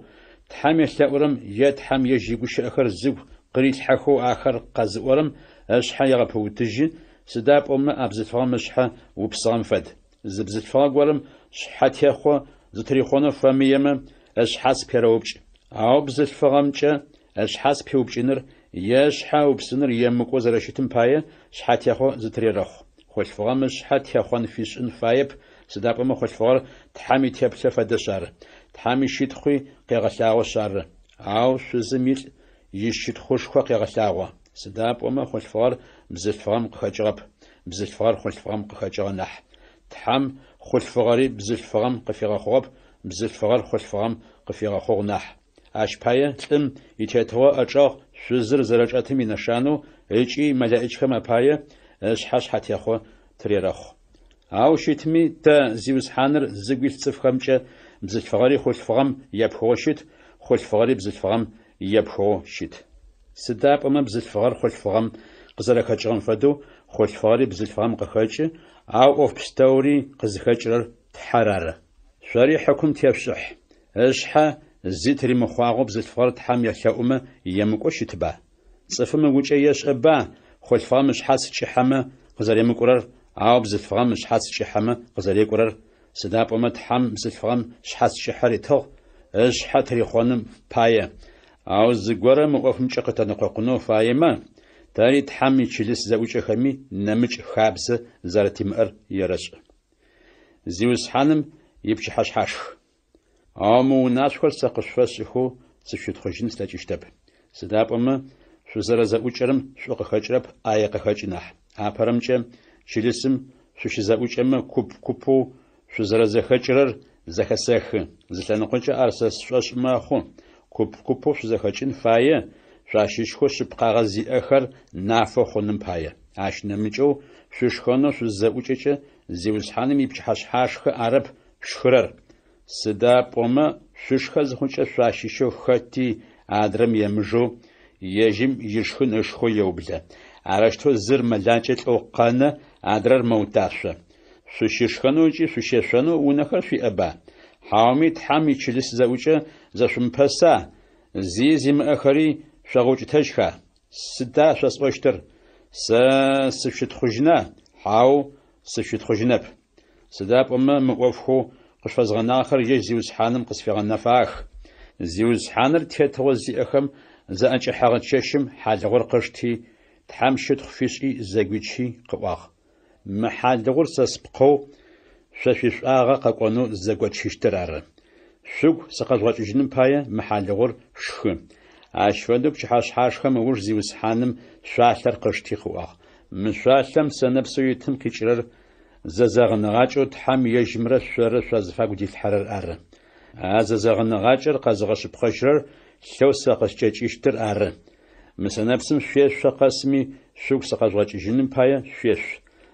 тхьэм елъэӏурэм тхьэм ежь игущыӏэхэр зыгу къырилъхьэхэу ахэр къэзыӏорэм ышъхьэ егъэпыутыжьы. Сыда пӏомэ абзылъфыгъэм ышъхьэ упсыгъэм фэд. Зы бзылъфыгъэ горэм шъхьатехъо зытрихъонэу фэмыемэ اشحاس بيروبج أو بزلفغمجة اشحاس بيوبجنر يشحا وبسنر يمكو زرشتم باية شحات يخو زتريرخ خلفغم شحات يخوان فيشن فايب سداب أما خلفغر تحامي تيبسة فدشار تحامي شيتخوي قيغساغو شار أو شزميل يشيتخوشخو قيغساغو سداب أما خلفغر بزلفغم قخجرب بزلفغر خلفغم قخجرنح تحام خلفغري بزلفغم قفيغخوب بزلفغر خلفغم قفيغخوغنح أشباية تلم يتيتوا أجاق شزر زرجات من الشانو إيجي ملائكة مباية أشحاش حتيخو تريرخ أو شتمي تا زيوز حانر زقويل تفخمجة بزلفغري خلفغم يبخوشت خلفغري بزلفغم يبخوشت سداب أما بزلفغر خلفغم قزلك هجران فدو خلفغري بزلفغم قخاجة أو أوف بستوري قزخاجر تحرار شاري حكم تيفشح أشحا زيتري مخواغو بزلفغر تحام يحيوما يمكوش تبا صفم وجيش أبا خلفغم مش حاسد شحامة قزاري مكورر أو بزلفغم مش حاسد شحامة قزاري كورر سداب أما تحام بزلفغم مش حاسد شحاري تغ أشحا تريخوانم باية أو زقورة مقوف مشاقة نقوقنو فايما تاري تحامي تشيلس زاوجة خمي نمج خابزة زارتي مقر يرش زيوز حانم يبشي حش أمو ناشخر ساقشفاشخو سفشت خجين ستاجشتب سداب أما شو زرا زاوجرم شو قخجرب آيا قخجناح أبرمجة تشيلسم شو شزاوجرم كوبو شو زرا زخجرر زخسخ زلانقوجة أرسس شوش ماخو كوبو شو زخجين فاية شاشيشخو شبقاغ زي أخر نافو خونم باية عش نمجو شوشخونو شو زاوجة زيوز حانم يبشي حشخ عرب شخرر سداب أما شوشخ زخونشة شاشيشو خطي عدرم يمجو يجم يشخن اشخو يوبلا عرشتو زر ملاجت أوقانا عدرر موتاشة شوشيشخنو جي شوشيشخنو ونخر في أبا حامي تحامي تشلس زاوجة زشم بسا زيزم أخري شغوج تجخا سدا شاس أشتر سفشت خجنا حاو سفشت خجنب سداب أما مقوفخو قشفاز غنا آخر يج زيوز حانم قصفي غنا فاخ زيوز حانر تيتوزي أخم زا أنش حاغت ششم حالغور قشتي تحامشت خفيشي زاقويتشي قواخ ما حالغور ساسبقو شفيش آغا قاقوانو زاقواتشيش ترار شوق سقاطوات جنم بايا محالغور شخم عشفندوك حاش خم وش زيوز حانم شاشر قشتي قواخ من شاشم سنبسو يتم كيشرر زازغنغاچو تحم يجمر شر شازفاق دي الحرر ار زازغنغاچر قزغش بخشرر شو ساقش چيشتر ار مثلا نفسم شيش قسمي شوك سقاجواچ جنن بايا شيش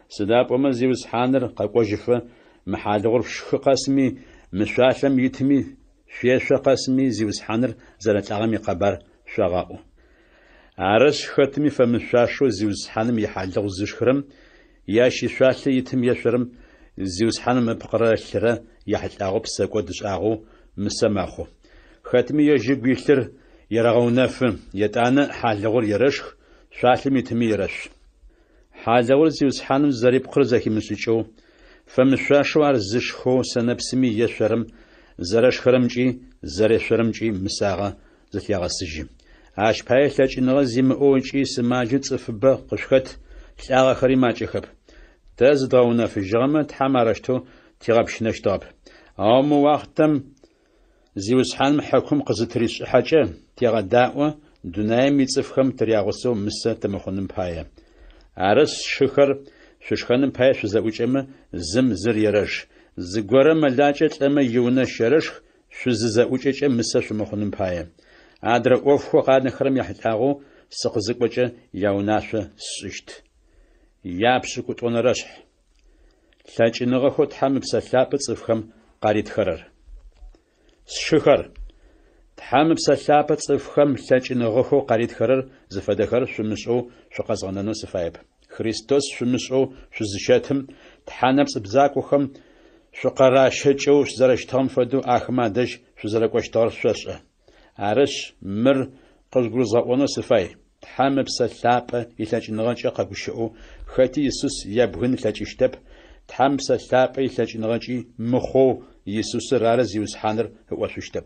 سداب وما زيوز حانر قاقوجفه محالغور شخ قسمي مشاشم يتمي شيش قسمي زيوز حانر زلتاغمي قبر شغاو عرش ختمي فمشاشو زيوز حانم يحالغ زشخرم ياشي شاشة يتم يشرم زيوز حانم بقرا الشرا يحلقو بساقو دشاغو مساماخو ختمي يجيب يشتر يرغو نفم يتانا حالغور يرشخ شاشم يتم يرش حالغور زيوز حانم زريب قرزاكي مسيشو فمشاشو عرزشخو سنبسمي يشرم زرش خرمجي زرش خرمجي مساغا زتياغا سجي عاش بايش نغزي مؤونجي سماجي صفبا قشخت شاغا خري ماجخب تاز داونا في الجرمة تحمارشتو تيغابش نشتاب أمو وقتم زيوز حان محكم قزتريش حاجة تيغا داوة دونايم يتصفخم ترياغسو مسا تمخونم بايا عرس شخر شخنم بايا شزاوج اما زم زر يرش زگوره ملاجت اما يونا شرش شزاوج اما مسا شمخونم بايا عدر اوفخو قادن خرم يحتاغو سقزق بجا يوناشا سشت يابشكو تونرشح لاجنغا خود حم بسلاب صفخم قاريد خرر شخر تحم بسلاب صفخم لاجنغا خو قاريد خرر زفدخر شمشو شقزغنانو سفايب خريستوس شمشو شزشاتهم تحنبس بزاكوخم شقراشچو زرشتام فدو احمدش شزرقوشتار شش عرش مر قزغرو زاونو سفاي تحم بسلاب يلاجنغا قبشو خاتي يسوس يبغن لاجشتب تحم بسلاب يلاجنغا مخو يسوس رارز يوس حانر هو ششتب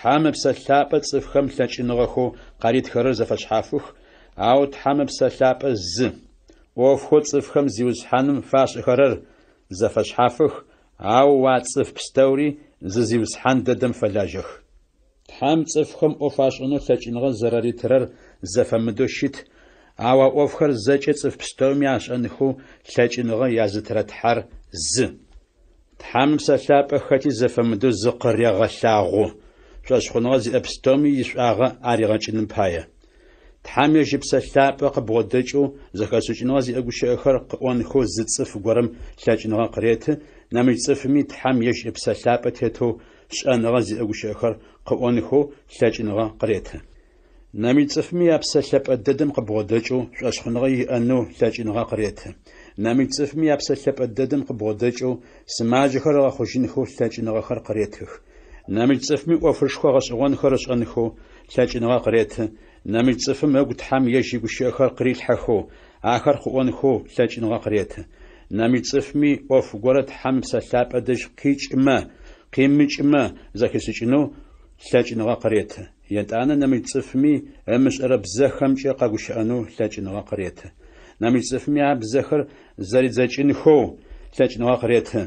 тхьам псэлъапӏэ цӏыфхэм лъэкӏыныгъэхэу къаритхэрэр зэфэшъхьафых, ау тхьам псэлъапӏэ зы ӏофхэу цӏыфхэм зиусхьаным фашӏыхэрэр зэфэшъхьафых, ау уацӏыф пстэури зызиусхьан дэдэм фэлажьэх. Тхьам цӏыфхэм ӏоф ашӏынэу лъэкӏыныгъэ зэрэритырэр зэфэмыдэу щыт, ау ӏофхэр зэкӏэ цӏыф пстэуми ашӏэныхэу лъэкӏыныгъэ язытырэ тхьэр зы. Тхьам псэлъапӏэ хэти зэфэмыдэу зыкъырегъэлъагъо, шӏошъхъуныгъэ зиӏэ пстэуми ишӏуагъэ аригъэкӏыным пае. Тхьам ежьы псэлъапӏэ къыбгъодэкӏэу зэхэшъыкӏыныгъэ зиӏэ гущыӏэхэр къыӏонхэу зы цӏыф горэм лъэкӏыныгъэ къыреты, нэмыкӏ цӏыфми тхьам ежьы псэлъапӏэ тетэу шӏэныгъэ зиӏэ гущыӏэхэр къыӏонхэу лъэкӏыныгъэ къыреты. Нэмыкӏ цӏыфми япсэлъапӏэ дэдэм къыбгъодэкӏэу шӏошъхъуныгъэ иӏэнэу лъэкӏыныгъэ къыреты. Нэмыкӏ цӏыфми япсэлъапӏэ дэдэм къыбгъодэкӏэу сымаджэхэр гъэхъужьынхэу лъэкӏыныгъэхэр къыретых. Нэмыкӏ цӏыфми ӏофышхо гъэшӏэгъонхэр ышӏэныхэу лъэкӏыныгъэ къыреты. Нэмыкӏ цӏыфым эгу тхьам ежьи гущыӏэхэр къырилъхьэхэу ахэр къыӏонхэу лъэкӏыныгъэ къыреты. Нэмыкӏ цӏыфми ӏоф горэ тхьам псэлъапӏэ дэжь къикӏымэ, къимыкӏымэ зэхишӏыкӏынэу лъэкӏыныгъэ къыреты. Етӏанэ нэмыкӏ цӏыфми ымышӏэрэ бзэхэмкӏэ къэгущыӏэнэу лъэкӏыныгъэ къыреты. Нэмыкӏ цӏыфми а бзэхэр зэридзэкӏынхэу лъэкӏыныгъэ къыреты.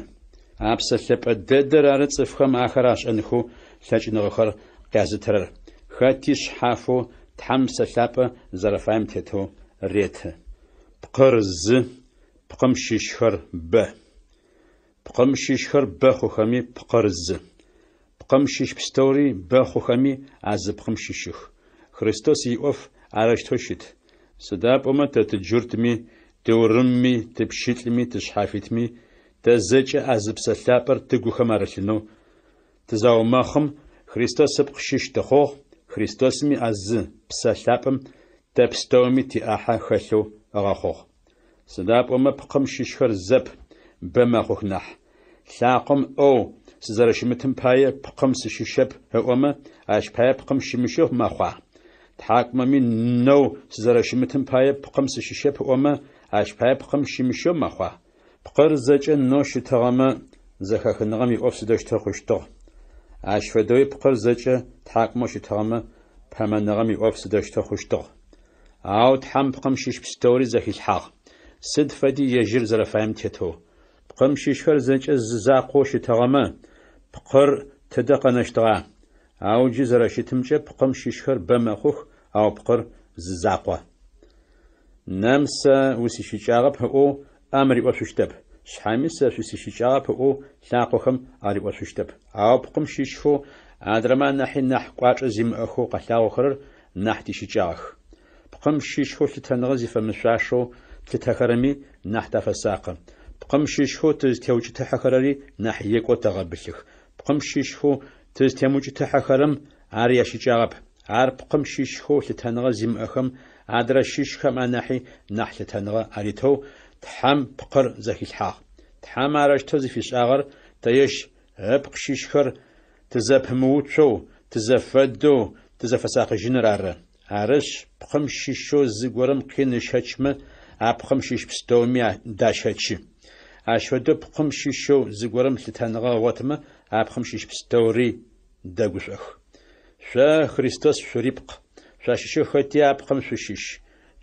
А псэлъапӏэ дэдэр ары цӏыфхэм ахэр ашӏэныхэу лъэкӏыныгъэхэр къязытырэр. Хэти шъхьафэу тхьам псэлъапӏэ зэрэфаем тетэу реты. Пкъыр зы, пкъым щищхэр бэ. Пкъым щищхэр бэ хъухэми пкъыр зы. Пкъым щищ пстэури бэ хъухэми а зы пкъым щищых. Христос иӏоф арэщтэу щыт. Сыда пӏомэ тэ тыджуртми, тыурымми, тыпщылӏми, тышъхьафитми тэ зэкӏэ а зы псэлъапӏэр тыгухэм арэлъынэу тызаумэхъым Христос ыпкъ щищ тэхъогъ. Христосми а зы псэлъапӏэм тэ пстэуми тиӏахьэ хэлъэу ыгъэхъугъ. Сыда пӏомэ пкъым щищхэр зэп бэ мэхъух нахь. Лъакъом ӏоу сызэрэщымытым пае пкъым сыщищэп ыӏомэ ащ пае пкъым щымыщэу мэхъуа. Тхьакӏумэми нэу сызэрэщымытым пае пкъым сыщищэп ыӏомэ ащ пае пкъым щымыщэу мэхъуа. Пкъыр зэкӏэ нэу щытыгъэмэ зэхэхыныгъэм иӏоф сыдэущтэу хъущтыгъ. Ащ фэдэуи пкъыр зэкӏэ тхьакӏумэу щытыгъэмэ пэмэныгъэм иӏоф сыдэущтэу хъущтыгъ. Ау тхьам пкъым щищ пстэури зэхилъхьагъ. Сыд фэди ежьыр зэрэфаем тетэу. Пкъым щищхэр зэкӏэ зызакъоу щытыгъэмэ пкъыр тыдэ къэнэщтыгъа. Ау джы зэрэщытымкӏэ пкъым щищхэр бэ мэхъух, ау пкъыр зызакъо. Нэм сэ усищыкӏагъэп ыӏоу ӏэм риӏошъущтэп. Шъхьами сэ шъусищыкӏагъэп ыӏоу лъакъохэм ариӏошъущтэп. Ау пкъым щищхэу адрэмэ нахьи нахь кӏуачӏэ зимыӏэхэу къэлъагъохэрэр нахь тищыкӏагъэх. Пкъым щищхэу лъытэныгъэ зифэмышъуашэу лъытэхэрэми нахь тафэсакъы. Пкъым щищхэу тызтеукӏытэхьэхэрэри нахь екӏо тэгъэбылъых. Пкъым щищхэу тызтемыкӏытэхьэхэрэм ар ящыкӏагъэп. Ар пкъым щищхэу лъытэныгъэ зимыӏэхэм адрэ щищхэм анахьи нахь лъытэныгъэ аритэу тхьам пкъыр зэхилъхьагъ. Тхьам арэщтэу зыфишӏагъэр тэещ ыпкъ щищхэр тызэпымыуцоу, тызэфэдэу, тызэфэсакъыжьыныр ары. Арышъ пкъым щищэу зыгорэм къин ышэчмэ а пкъым щищ пстэуми дащэчы. Ащ фэдэу пкъым щищэу зыгорэм лъытэныгъэ гъотмэ а пкъым щищ пстэури дэгушӏох. Шъо Христос шъурипкъ. Шъуащыщэу хэти а пкъым шъущищ.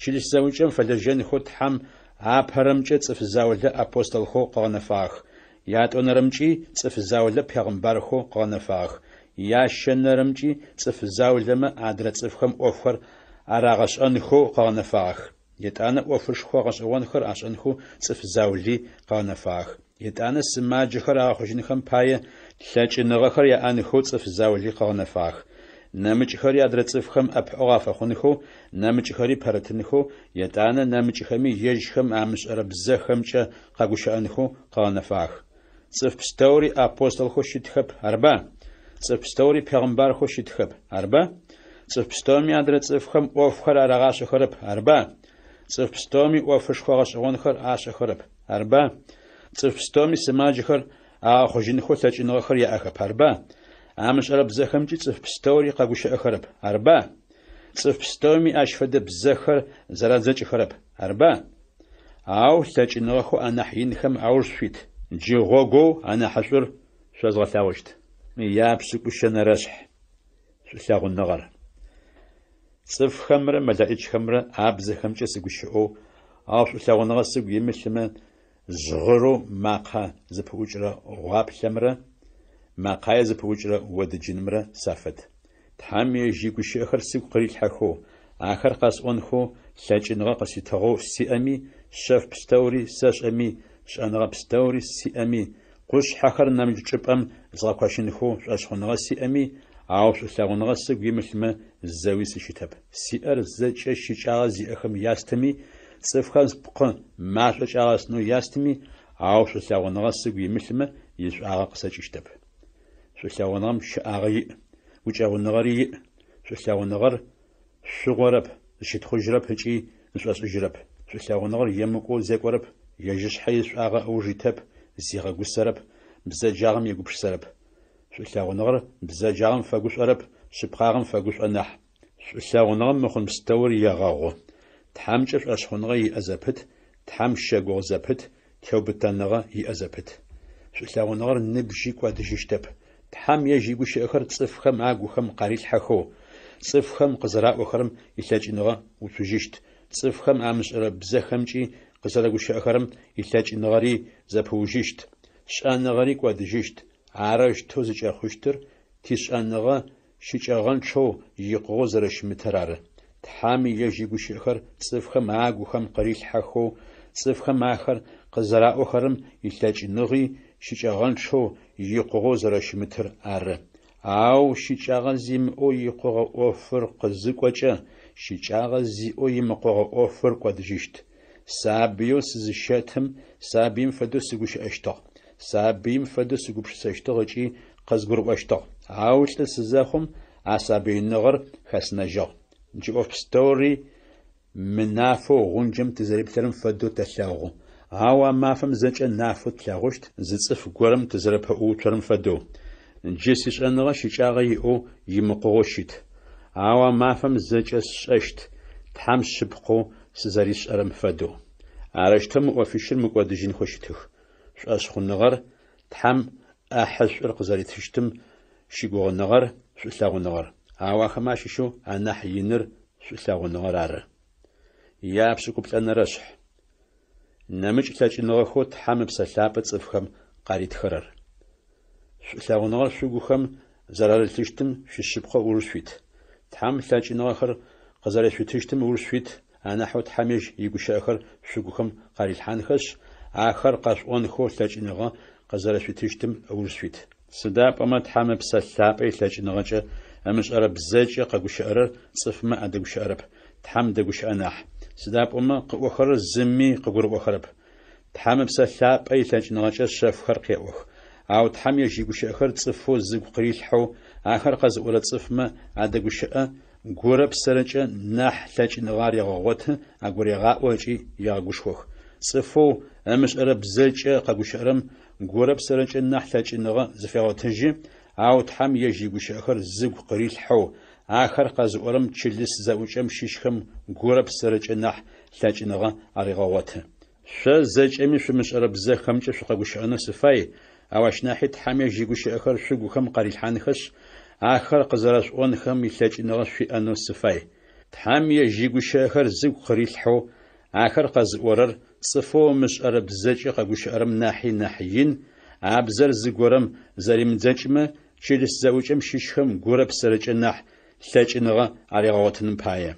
Чылищ зэуцӏэм фэлэжьэнхэу тхьам апэрэмкӏэ цӏыф заулэ апостолхэу къэгъэнэфагъэх. Ятӏонэрэмкӏи цӏыф заулэ пегъымбархэу къэгъэнэфагъэх. Ящэнэрэмкӏи цӏыф заулэмэ адрэ цӏыфхэм ӏофхэр арагъэшӏэнхэу къэгъэнэфагъэх. Етӏанэ ӏофышхо гъэшӏэгъонхэр ашӏэнхэу цӏыф заули къэгъэнэфагъэх. Етӏанэ сымаджэхэр агъэхъужьынхэм пае лъэкӏыныгъэхэр яӏэнхэу цӏыф заули къэгъэнэфагъэх. Нэмыкӏхэри адрэ цӏыфхэм ӏэпыӏэу афэхъунхэу, нэмыкӏхэри пэрэтынхэу, етӏанэ нэмыкӏхэми ежьхэм амышӏэрэ бзэхэмкӏэ къагущыӏэнхэу къэгъэнэфагъэх. Цӏыф пстэури апостолхэу щытхэп арба? Цӏыф пстэури пегъымбархэу щытхэп арба? Цӏыф пстэуми адрэ цӏыфхэм ӏофхэр арагъашъэхэрэп арба? Цӏыф пстэуми ӏофышхо гъэшӏэгъонхэр ашӏэхэрэп арба? Цӏыф пстэуми сымаджэхэр агъэхъужьынхэу лъэкӏыныгъэхэр яӏэхэп арба? Амышӏэрэ бзэхэмкӏи цӏыф пстэури къагущыӏэхэрэп арба? Цӏыф пстэуми ащ фэдэ бзэхэр зэрадзэкӏыхэрэп арба? Ау лъэкӏыныгъэхэу анахь инхэм аур шъуит. Джы гъогоу анахьышӏур шъозгъэлъагъощт. Япшӏыкӏущэ нэрэшъхь. шъулъэгъуныгъэр. Цӏыфхэмрэ мэлэӏукӏхэмрэ абзэхэмкӏэ сыгущыӏэу, ау шъулъэгъуныгъэ сыгу имылъымэ жъыгъэрэу макъэ зыпыӏукӏрэ гъуаплъэмрэ макъае зыпыӏукӏрэ одыджынымрэ сафэд. Тхьам ежь игущыӏэхэр сыгу къырилъхьэхэу, ахэр къэсӏонхэу лъэкӏыныгъэ къыситэгъэу сиӏэми, шъэф пстэури сэшӏэми, шӏэныгъэ пстэури сиӏэми, къушъхьэхэр нэмыкӏ чӏыпӏэм згъэкъуэщынхэу шӏошъхъуныгъэ сиӏэми, ау шъулъэгъуныгъэ сыгу имылъымэ зэуи сыщытэп. Сиӏэр зэкӏэ щыкӏагъэ зиӏэхэм ястэми, цӏыфхэм спкъы машӏокӏ агъэсынэу ястыми, ау шъулъэгъуныгъэ сыгу имылъымэ ишӏуагъэ къысэкӏыщтэп. Шъулъэгъуныгъэм щыӏагъэ иӏ, укӏэгъуныгъэри иӏ. Шъулъэгъуныгъэр шъугъорэп, зыщытхъужьырэп ыкӏи ышӏошӏыжьырэп. Шъулъэгъуныгъэр емыкӏоу зекӏорэп, ежьышъхьэ ишӏуагъэ ыужитэп, зигъэгусэрэп, бзэджагъэм егупшысэрэп. Шъулъэгъуныгъэр бзэджагъэм фэгушӏорэп, шъыпкъагъэм фэгушӏо нахь. Шъулъэгъуныгъэм мыхъун пстэур егъэгъу. Тхьамкӏэ шӏошъхъуныгъэ иӏэ зэпыт, тхьам щэгугъ зэпыт, теубытэныгъэ иӏэ зэпыт. Шъулъэгъуныгъэр ныбжьи кӏуэдыжьыщтэп. Тхьам ежь игущыӏэхэр цӏыфхэм агухэм къарилъхьэхэу, цӏыфхэм къызэраӏохэрэм илъэкӏыныгъэ ушъужьыщт. Цӏыфхэм амышӏэрэ бзэхэмкӏи къызэрэгущыӏэхэрэм илъэкӏыныгъэри зэпыужьыщт. Шӏэныгъэри кӏуэдыжьыщт. Арэщтэу зыкӏэхъущтыр тишӏэныгъэ щыкӏэгъэнчъэу икъугъэу зэрэщымытэр ары. Тхьам ежь игущыӏэхэр цӏыфхэм агухэм къырилъхьэхэу, цӏыфхэм ахэр къызэраӏохэрэм илъэкӏыныгъи щыкӏэгъэнчъэу икъугъэу зэрэщымытыр ары. Ау щыкӏагъэ зимыӏэу икъугъэ ӏофыр къызыкӏокӏэ, щыкӏагъэ зиӏэу имыкъугъэ ӏофыр кӏуэдыжьыщт. Сабыеу сызыщэтым сабыим фэдэу сыгущыӏэщтыгъ. Сабыим фэдэу сыгупшысэщтыгъ ыкӏи къызгурыӏощтыгъ. Ау лӏы сызэхъум асабыиныгъэр хэсынэжьыгъ. Джы ӏоф пстэури мынафэу гъунджэм тызэриплъэрым фэдэу тэлъэгъу. Ау а мафэм зэкӏэ нафэу тлъагъущт, зы цӏыф горэм тызэрэпэӏуутэрым фэдэу. Джы сишӏэныгъэ щыкӏагъэ иӏэу имыкъугъэу щыт. Ау а мафэм зэкӏэ сшӏэщт, тхьам шъыпкъэу сызэришӏэрэм фэдэу. Арэщтэу мы ӏофищыр мыкӏодыжьынхэу щытых. Шъошъхъуныгъэр тхьам ӏахьышӏур къызэритыщтым щыгугъыныгъэр шъулъэгъуныгъэр. Ау ахэм ащыщэу анахь иныр шъулъэгъуныгъэр ары. Япшӏыкӏуплӏэнэрэшъхь. Нэмыкӏ лъэкӏыныгъэхэу тхьам ыпсэлъапӏэ цӏыфхэм къаритхэрэр. Шъулъэгъуныгъэр шъугухэм зэрэрылъыщтым шъущыпкъэу урышъуит. Тхьам лъэкӏыныгъэхэр къызэрэшъуитыщтым урышъуит. Анахьэу тхьам ежь игущыӏэхэр шъугухэм къарилъхьанхэшъ, ахэр къэшӏонхэу лъэкӏыныгъэ къызэрэшъуитыщтым урышъуит. Сыда пӏомэ тхьам ыпсэлъапӏэ илъэкӏыныгъэкӏэ амышӏэрэ бзэкӏэ къэгущыӏэрэр цӏыфмэ адэгущыӏэрэп. Тхьам дэгущыӏэ нахь. Сыда пӏомэ къыӏохэрэр зыми къыгурыӏохэрэп. Тхьам ыпсэлъапӏэ илъэкӏыныгъэкӏэ шъэфхэр къеӏох. Ау тхьам ежь игущыӏэхэр цӏыфэу зыгу къырилъхьэу, ахэр къэзыӏорэ цӏыфмэ адэгущыӏэ, горэ псэрэкӏэ нахь лъэкӏыныгъэр егъэгъоты, агурегъаӏо ыкӏи егъэгушхох. Цӏыфэу амышӏэрэ бзэкӏэ къэгущыӏэрэм горэ псэрэкӏэ нахь лъэкӏыныгъэ зыфегъотыжьы, ау тхьам ежь игущыӏэхэр зыгу къырилъхьэу, ахэр къэзыӏорэм чылыс зэӏукӏэм щыщхэм горэ псэрэкӏэ нахь лъэкӏыныгъэ арегъэгъоты. Шъо зэкӏэми шъумышӏэрэ бзэхэмкӏэ шъукъэгущыӏэнэу сыфай. Ау ащ нахьи тхьам ежь игущыӏэхэр шъугухэм къарилъхьанхэшъ, ахэр къызэрэшӏонхэм илъэкӏыныгъэ шъуиӏэнэу сыфай. Тхьам ежь игущыӏэхэр зыгу къырилъхьэу, ахэр къэзыӏорэр цӏыфэу мышӏэрэ бзэкӏэ къэгущыӏэрэм нахьи нахь ин, абзэр зыгорэм зэримыдзэкӏмэ, чылыс зэӏукӏэм щыщхэм горэ псэрэкӏэ нахь лъэкӏыныгъэ арегъэгъотыным пае.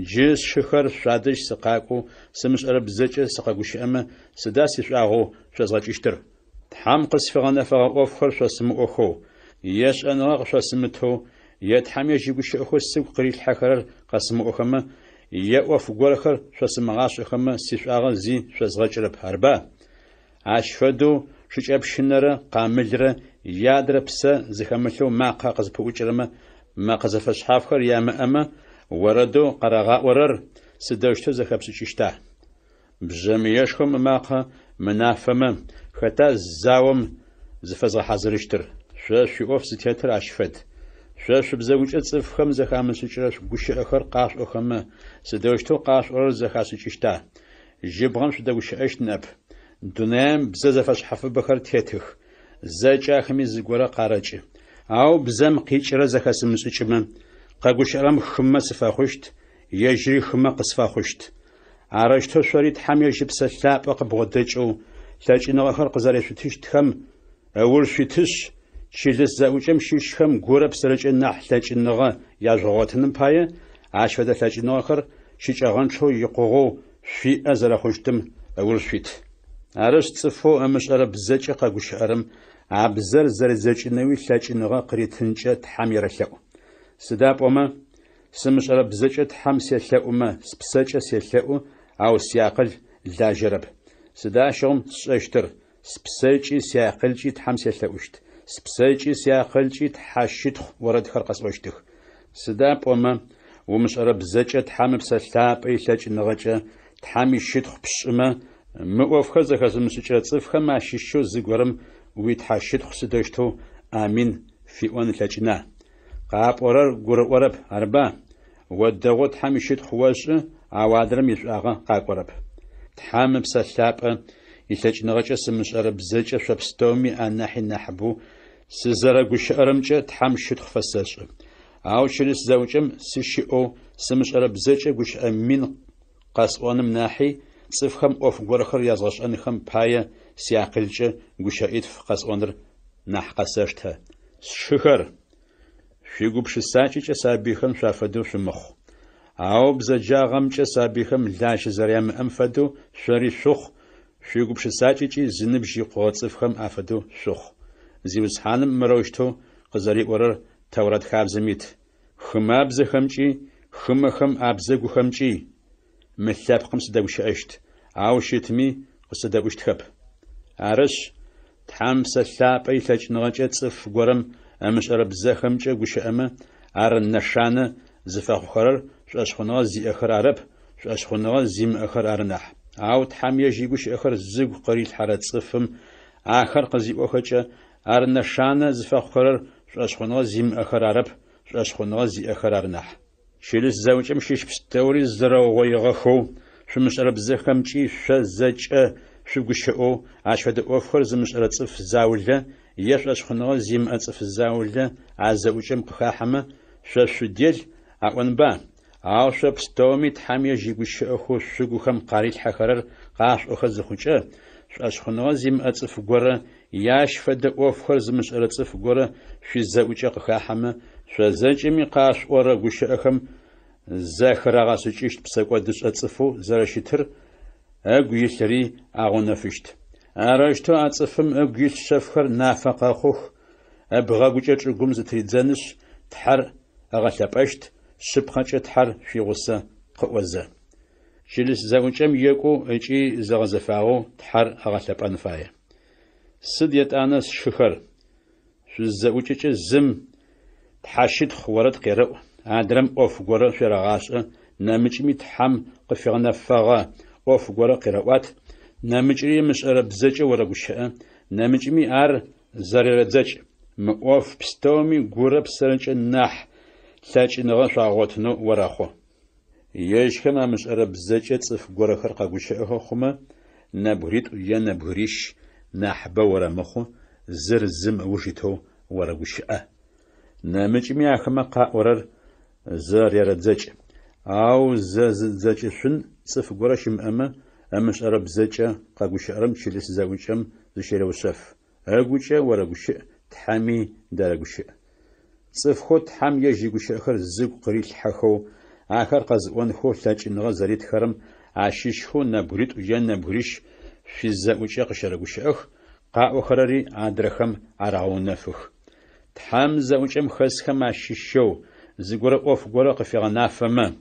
Джы сшыхэр шъуадэжь сыкъакӏоу сымышӏэрэ бзэкӏэ сыкъэгущыӏэмэ, сыда сишӏуагъэу шъозгъэкӏыщтыр? Тхьам къысфигъэнэфэгъэ ӏофхэр шъосымыӏохэу, ешӏэныгъэ къышъосымытэу, етхьам ежь игущыӏэхэу сыгу къырилъхьэхэрэр къэсымыӏохэмэ, еӏоф горэхэр шъосымыгъашӏэхэмэ, сишӏуагъэ зи шъозгъэкӏырэп. Арба? Ащ фэдэу шыкӏэпщынэрэ къамылрэ ядрэ псэ зыхэмылъэу макъэ къызыпыӏукӏырэмэ, макъэ зэфэшъхьафхэр ямыӏэмэ, орэдэу къэрэгъаӏорэр сыдэущтэу зэхэпшӏыкӏыщта? Бжъэмыешхэм макъэ мынафэмэ хэта заом зыфэзгъэхьазырыщтыр? Шъо шъуиӏоф зытетыр ащ фэд. Шъо шъубзэгукӏэ цӏыфхэм зэхамышӏыкӏырэ гущыӏэхэр къашӏохэмэ, сыдэущтэу къашӏорэр зэхашӏыкӏыщта? Жьыбгъэм шъудэгущыӏэщт нэп. Дунаем бзэ зэфэшъхьафыбэхэр тетых. Зэкӏэ ахэми зыгорэ къарэкӏы. أو بزم قيشرة زخسم سوچمة قاقوشرم خمة سفاخشت يجري خمة قصفاخشت عرشتو شوري تحم يجب سلاب قبغدجو لاجئنا آخر قزاريشو تشتخم أول شتش شيلس زوجم شيشخم غورب سرجن نحلاجئنا ياجواتنم باية عشفة لاجئنا آخر شيشاغانشو يقوغو في أزرخشتم أول شيت عرش تصفو أمشار بزاجة قاقوشرم عبزر زرزاجنوي لاجئنا قريتنجة تحم يرخلو سداب وما سمشار بزاجة تحم سيخلو ما سبساجة سيخلو أو سياقل لاجرب سداشهم شاشتر سبساجي سياقلجي تحم سيخلوشت سبساجي سياقلجي تحشت ورد خرقص وشتخ سداب وما ومشار بزاجة تحم بسلاب أي لاجئنا تحم يشتخ بشما مؤفخ زخزم سجرة صفخة ما شيشو زغورم ويتحشت خسدشتو آمين في أون لاجئنا قاب ورر غور ورب أربا ودغوت حمشت خواش عوادرم يشاغا قاب ورب تحام بسلاب يلاجئنا سمشار بزاجة شبستومي أناحي نحبو سزرا غشرمجة تحمشت خفساش أو شلس زوجم سشيو سمشار بزاجة غش أمين قاسوانم ناحي صفخم أوف غورخر يازغش أنخم باية سياقلجة غشايت فقاسوانر نح قاساشتها شخر شيغوب شساچي سابيخم شافدو شمخ أو بزجاغمچ سابيخم لاش زريام أمفدو شري شخ شيغوب شساچي زنبجي قوصفخم أفدو شخ زيوسحانم مروشتو قزري ورر تورات خابزميت خمابزخمچي خمخم أبزغوخمچي ملابقم سدوشاشت أو شتمي قصدوشتخب عرش تحم سلاب أي لاجئنا صف غورم أمشار بزخمچ غشأمة أر نشانة زفاخرر شاشخنا زي أخر عرب شاشخنا زيم أخر أرنح أو تحم يجيبوش أخر زغ قريل حرات صفم آخر قزي أخرج أر نشانة زفاخرر شاشخنا زيم أخر عرب شاشخنا زي أخر أرنح شيلس زوجم شيش بستوري زرا ويغخو شمشار بزخمچي شزج شغشأو عشفة أوفر زمشار صف زاولة يشاش خنوا زيم أصف الزاولة عزوجم قخاحمة شديل أونبا أو شبستومي تحمي جيبوش أخو شغوخم قاريل حخرر قاش أخذ خوجة شاش خنوا زيم أصف غورة ياش فد أوفر زمش أصف غورة في زوجة قخاحمة شزجمي قاش ورا غوش أخم زاخرا غاسوچيش بسقودش أصفو زرشتر أغويشري أغونفشت أراجتو أتصفم أبجيل شفخر نافقا خوخ أبغا قوشة قمز تريدزانش تحر أغلباشت شبخانش تحر في غصة قوزة شلس زاوجم يكو أجي زغزفاغو تحر أغلب أنفاية سديت أناس شخر شو زاوجة زم تحاشد خوارد قيرو عدرم أوف غورا في رغاشة نامجمي تحم قفغنا فاغا أوف غورا قيروات نامجري مش أربزج ولا غشاء نامجمي أر زريرزج مؤف بستومي غورب سرنج نح لاج نغش عوتنو وراخو يش كما مش أربزج صف غورا خرق غشاء خما نبريد يا نبريش نحبا ورا مخو زرزم وجيتو ورا غشاء نامجمي أخما قاورر زريرزج أو ززج شن صف غورا شم أمش أرب زجة قاقوش أرم شلس زوجم زشير وشف أقوشة ورقوشة تحمي درقوشة صف خود حم يجي قوشة آخر زق قريش حخو آخر قزوان خو لاج إنغا زريت خرم عشيش خو نبريد ويان نبريش في الزوجة قشر قوشة أخ قاو خرري عدرخم عرعون نفخ تحم زوجم خسخم عشيشو زقورة أوف قورة قفيغ نافما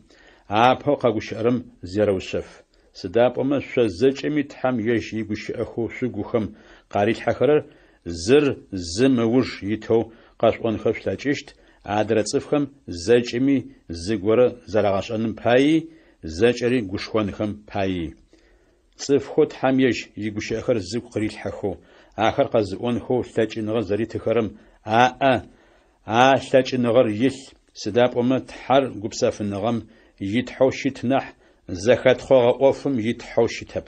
عابهو قاقوش أرم زير وشف سداب أما شزجمي تحم يجي قوش أخو شغوخم قاريل حخرر زر زم وج يتو قاشقون خفش لاجشت عادر صفخم زجمي زغورة زرغاش أنم باي زجري قوشخون خم باي صف خود حم يجي قوش أخر زغ قاريل حخو آخر قزقون خو لاج نغر زري تخرم لاج نغر يل سداب أما تحر قبسا في النغم يتحوشت نح زخات خوغا أوفم يتحوشتب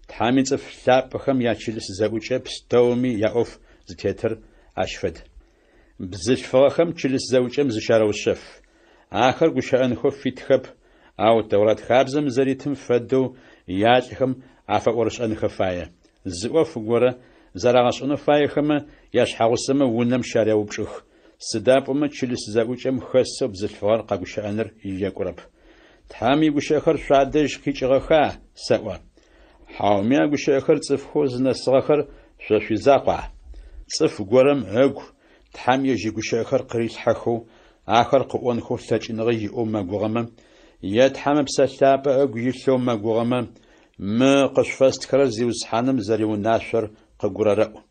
تحامين صف لابخم ياتشلس زوجة بستومي يأوف زتيتر أشفد бзылъфыгъэхэм чылыс зэуцӏэм зыщарэущэф. Ахэр гушыӏэнхэу фитхэп, ау Тәурат хабзэм зэритым фэдэу ялӏэхэм афэӏорышӏэнхэ фае. Зы ӏоф горэ зэрагъэшӏэнэу фаехэмэ яшъхьагъусэмэ унэм щаряупчӏых. Сыда пӏомэ чылыс зэуцӏэм хэсэу бзылъфыгъэр къагушыӏэныр екӏурэп. Тхьам игушыӏэхэр шъуадэжь къикӏыгъэха сэӏо. Хьауми агушыӏэхэр цӏыфхэу зынэсыгъэхэр шъошъуизакъуа. Цӏыф горэм эгу Тхьам ежь игушыӏэхэр къырилъхьэхэу ахэр къыӏонхэу лъэкӏыныгъэ иӏэу мэгугъэмэ, е Тхьамэ псэлъапӏэ эгу илъэу мэгугъэмэ, мы къышъуфэстхэрэр зиусхьаным зэриунашъор къыгурэрэӏу.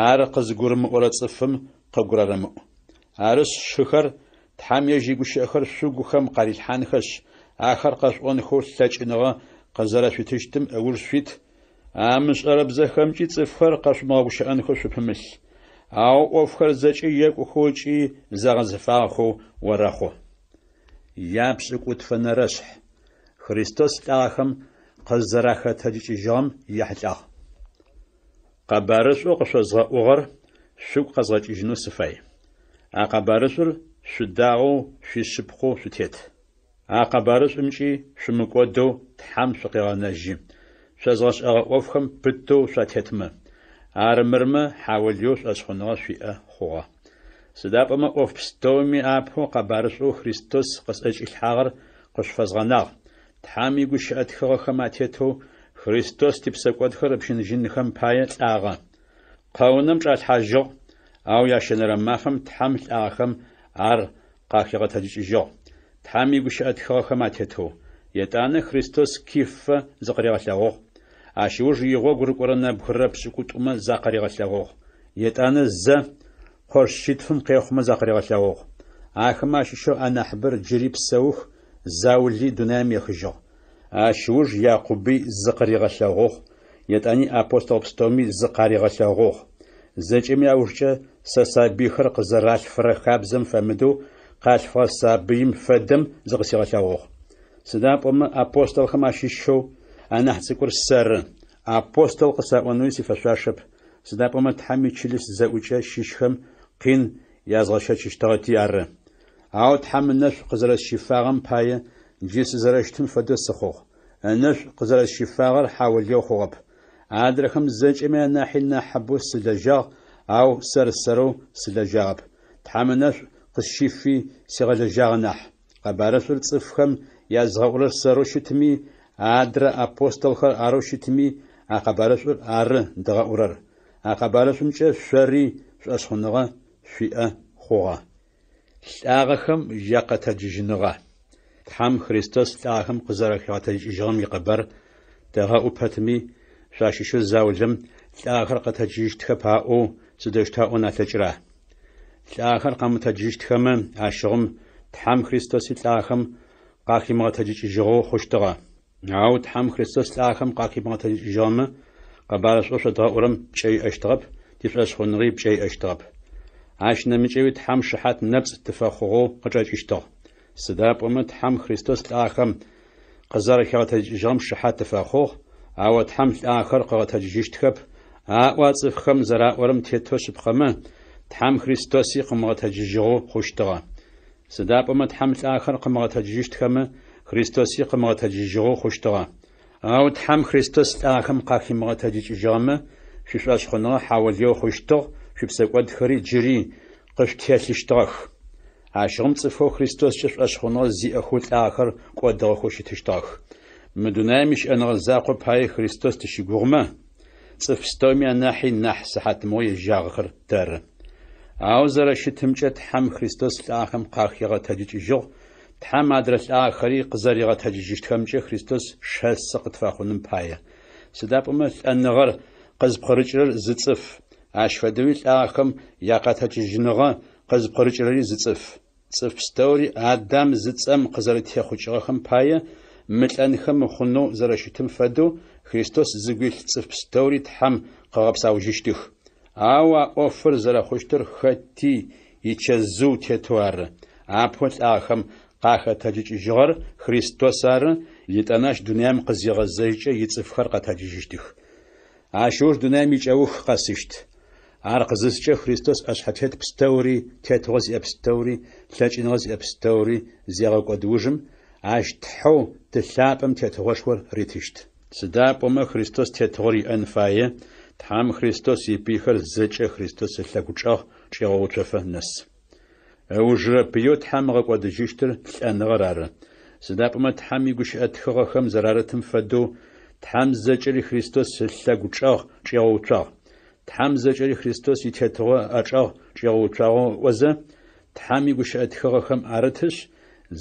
Ар къызгурымыӏорэ цӏыфым къыгурэремыӏу. Арышъ шыхэр Тхьам ежь игушыӏэхэр шъугухэм къарилъхьанхэщ. Ахэр къэшӏонхэу лъэкӏыныгъэ къызэрэшъутыщтым ыуж шъуит. Амышӏэрэбзэхэмкӏи цӏыфхэр къэшъумыгъэгушыӏэнхэу шъупымылъ. Ау ӏофхэр зэкӏи екӏухэукӏи загъэзэфагъэхэу орэхъу. Япшӏыкӏутфэнэрэшъхь Христос лӏагъэхэм къызэрэхэтыжьыгъэм ехьылӏагъ. Къэбарышӏо къышъозгъэӏугъэр шъугу къэзгъэкӏыжьынэу сыфай. А къэбарышӏур шъудагъэу шъуишъыпхъэу шъутет. А къэбарышӏумкӏи шъумыкӏодэу Тхьам шъукъегъэнэжьы. Шъозгъэшӏэгъэ ӏофхэм пытэу шъуатетмэ. Арымырмэ хьаулеу шъуашъхъоныгъэ шъуиӏэ хъугъэ. Сыда пӏомэ ӏоф пстэуми апэу къэбарышӏоу Христос къысӏэкӏилъхьагъэр къышъуфэзгъэнагъ. Тхьам игушыӏэ тхыгъэхэм атетэу Христос типсэкӏодхэр ыбжьынжьыныхэм пае лӏагъэ. Къэунэм кӏалъхьажьыгъ, ау ящэнэрэ мафэм Тхьам лӏагъэхэм ар къахегъэтэджыкӏыжьыгъ. Тхьам игушыӏэ тхыгъэхэм атетэу етӏанэ Христос кифэ зыкъырегъэлъэгъугъ. Ащыуж игъогу рыкӏорэ нэбгырэ пшӏыкӏутӏумэ закъырегъэлъэгъугъ. Етӏанэ зэ къошъитфым къехъумэ закъырегъэлъэгъугъ. Ахэмэ ащыщэу анахьыбэр джыри псэух, Заули дунаим ехыжьыгъ. Ащыуж Якъуби зыкъырегъэлъэгъугъ. Етӏани апостол пстэуми зыкъарегъэлъэгъугъ. Зэкӏэми аужкӏэ сэ сабыйхэр къызэралъфырэ хабзэм фэмыдэу къалъфыгъэ сабыим фэдэм зыкъысегъэлъэгъугъ. Сыда пӏомэ апостолхэм ащыщэу анахь цӏыкӏур сэры. Апостол къысаӏонэуи сифэшъуашэп. Сыда пӏомэ Тхьам ичылыс зэӏукӏэ щыщхэм къин язгъэщэчыщтыгъэти ары. Ау Тхьам ынэшъу къызэрэсщыфагъэм пае джы сызэрэщтым фэдэу сыхъугъ. Ынэшъу къызэрэсщыфагъэр хьаулеу хъугъэп. Адрэхэм зэкӏэми анахьи нахьыбэу сылэжьагъ, ау сэрысэрэу сылэжьагъэп. Тхьам ынэшъу къысщыфи сигъэлэжьагъ нахь. Къэбарышъур цӏыфхэм язгъэӏурэр сэрэу щытми, адрэ апостолхэр арэу щытми, а къэбарышъур ары дэгъэӏурэр. А къэбарышъумкӏэ шъори шъуӏэшъхъоныгъэ шъуиӏэ хъугъэ. Лӏагъэхэм якъэтэджыжьыныгъэ. Тхьам Христос лӏагъэхэм къызэрэхегъэтэджыжьыгъэм икъэбар дэгъэӏу пэтми, шъуащыщэу Заулэм лӏагъэхэр къэтэджыжьыщтхэп аӏоу сыдэущтэу ӏоналъэкӏыра. Лӏагъэхэр къамытэджыжьыщтхэмэ ащыгъым Тхьам Христоси лӏагъэхэм къахимыгъэтэджыжьыгъэу хъущтыгъэ. Ау Тхьам Христос лӏагъэхэм къахимыгъэтэджыжьыгъэмэ къэбарышӏо шъуэдгъэӏурэм пкӏэ иӏэщтыгъэп, тишъуашъхъоныгъи пкӏэ иӏэщтыгъэп. Ащ нэмыкӏэуи Тхьам шыхьат нэпцӏ тыфэхъугъэу къычӏэкӏыщтыгъ. Сыда пӏомэ Тхьам Христос лӏагъэхэм къызэрэхегъэтэджыжьыгъэм шыхьат тыфэхъугъ, ау Тхьам лӏагъэхэр къыгъэтэджыжьыщтхэп. Аӏо цӏыфхэм зэраӏорэм тетэу шъыпхъэмэ Тхьам Христоси къымыгъэтэджыжьыгъэу хъущтыгъэ. Сыда пӏомэ Тхьам лӏагъэхэр къымыгъэтэджыжьыщтхэмэ Христоси къымыгъэтэджыжьыгъэу хъущтыгъэ. Ау Тхьам Христос лӏагъэхэм къахимыгъэтэджыжьыгъэмэ шъуишъуашъхъоныгъэ хьаулеу хъущтыгъ, шъуипсэкӏодхэри джыри къышъутелъыщтыгъэх. Ащыгъым цӏыфэу Христоскӏэ шъуашъхъоныгъэ зиӏэхэу лӏагъэхэр кӏодыгъэхэу щытыщтыгъэх. Мы дунаим ищыӏэныгъэ закъо пае Христос тыщыгугъмэ, цӏыф пстэуми анахьи нахь сыхьатымэу ежьагъэхэр тэры. Ау зэрэщытымкӏэ Тхьам Христос лӏагъэхэм къахегъэтэджыжьыгъ, Тхьам адрэ лӏагъэхэри къызэрегъэтэджыжьыщтхэмкӏэ Христос шэсэ къытфэхъуным пае. Сыда пӏомэ лӏэныгъэр къызпхъэрыкӏырэр зы цӏыф, ащ фэдэуи лӏагъэхэм якъэтэджыжьыныгъэ къызпхъэрыкӏырэри зы цӏыф. Цӏыф пстэури Адам зыцӏэм къызэрытехъукӏыгъэхэм пае мылӏэнхэм мыхъунэу зэрэщытым фэдэу Христос зыгуилъ цӏыф пстэури Тхьам къыгъэпсаужьыщтых. Ау а ӏофыр зэрэхъущтыр хэти ичэзыу тетэу ары. Апхъо лӏагъэхэм къахэтэджыжьыгъэр Христос ары, етӏанащ дунаим къызегъэзэжькӏэ ицӏыфхэр къэтэджыжьыщтых. Ащыуж дунаим икӏэух къэсыщт. Аркъзысче Христос ашхатет пстаuri, тетгъоз епстаuri, лъэкӏыныгъоз епстаuri зегъэкӏодыужым ащ тхьэу тылъапӏэм тетгъошхор ритыщт. Сыда пӏомэ Христос тетгъор иӏэн фае, тхьам Христос ипихэр зэкӏэ Христос лъэгучӏэгъ чӏегъэуцофэ нэс. Ужрапыеу тхьам гъэкӏодыжьыщтыр лӏэныгъэр ары. Сыда пӏомэ тхьам игущыӏэтхыгъэхэм зэрарытым фэдэу тхьам зэкӏэри Христос лъэгучӏэгъ чӏегъэуцуагъ. Тхьам зэкӏэри Христос итетгъо ӏэчӏэгъ чӏегъэуцуагъо ӏозэ тхьам игущыӏэтхыгъэхэм арытышъ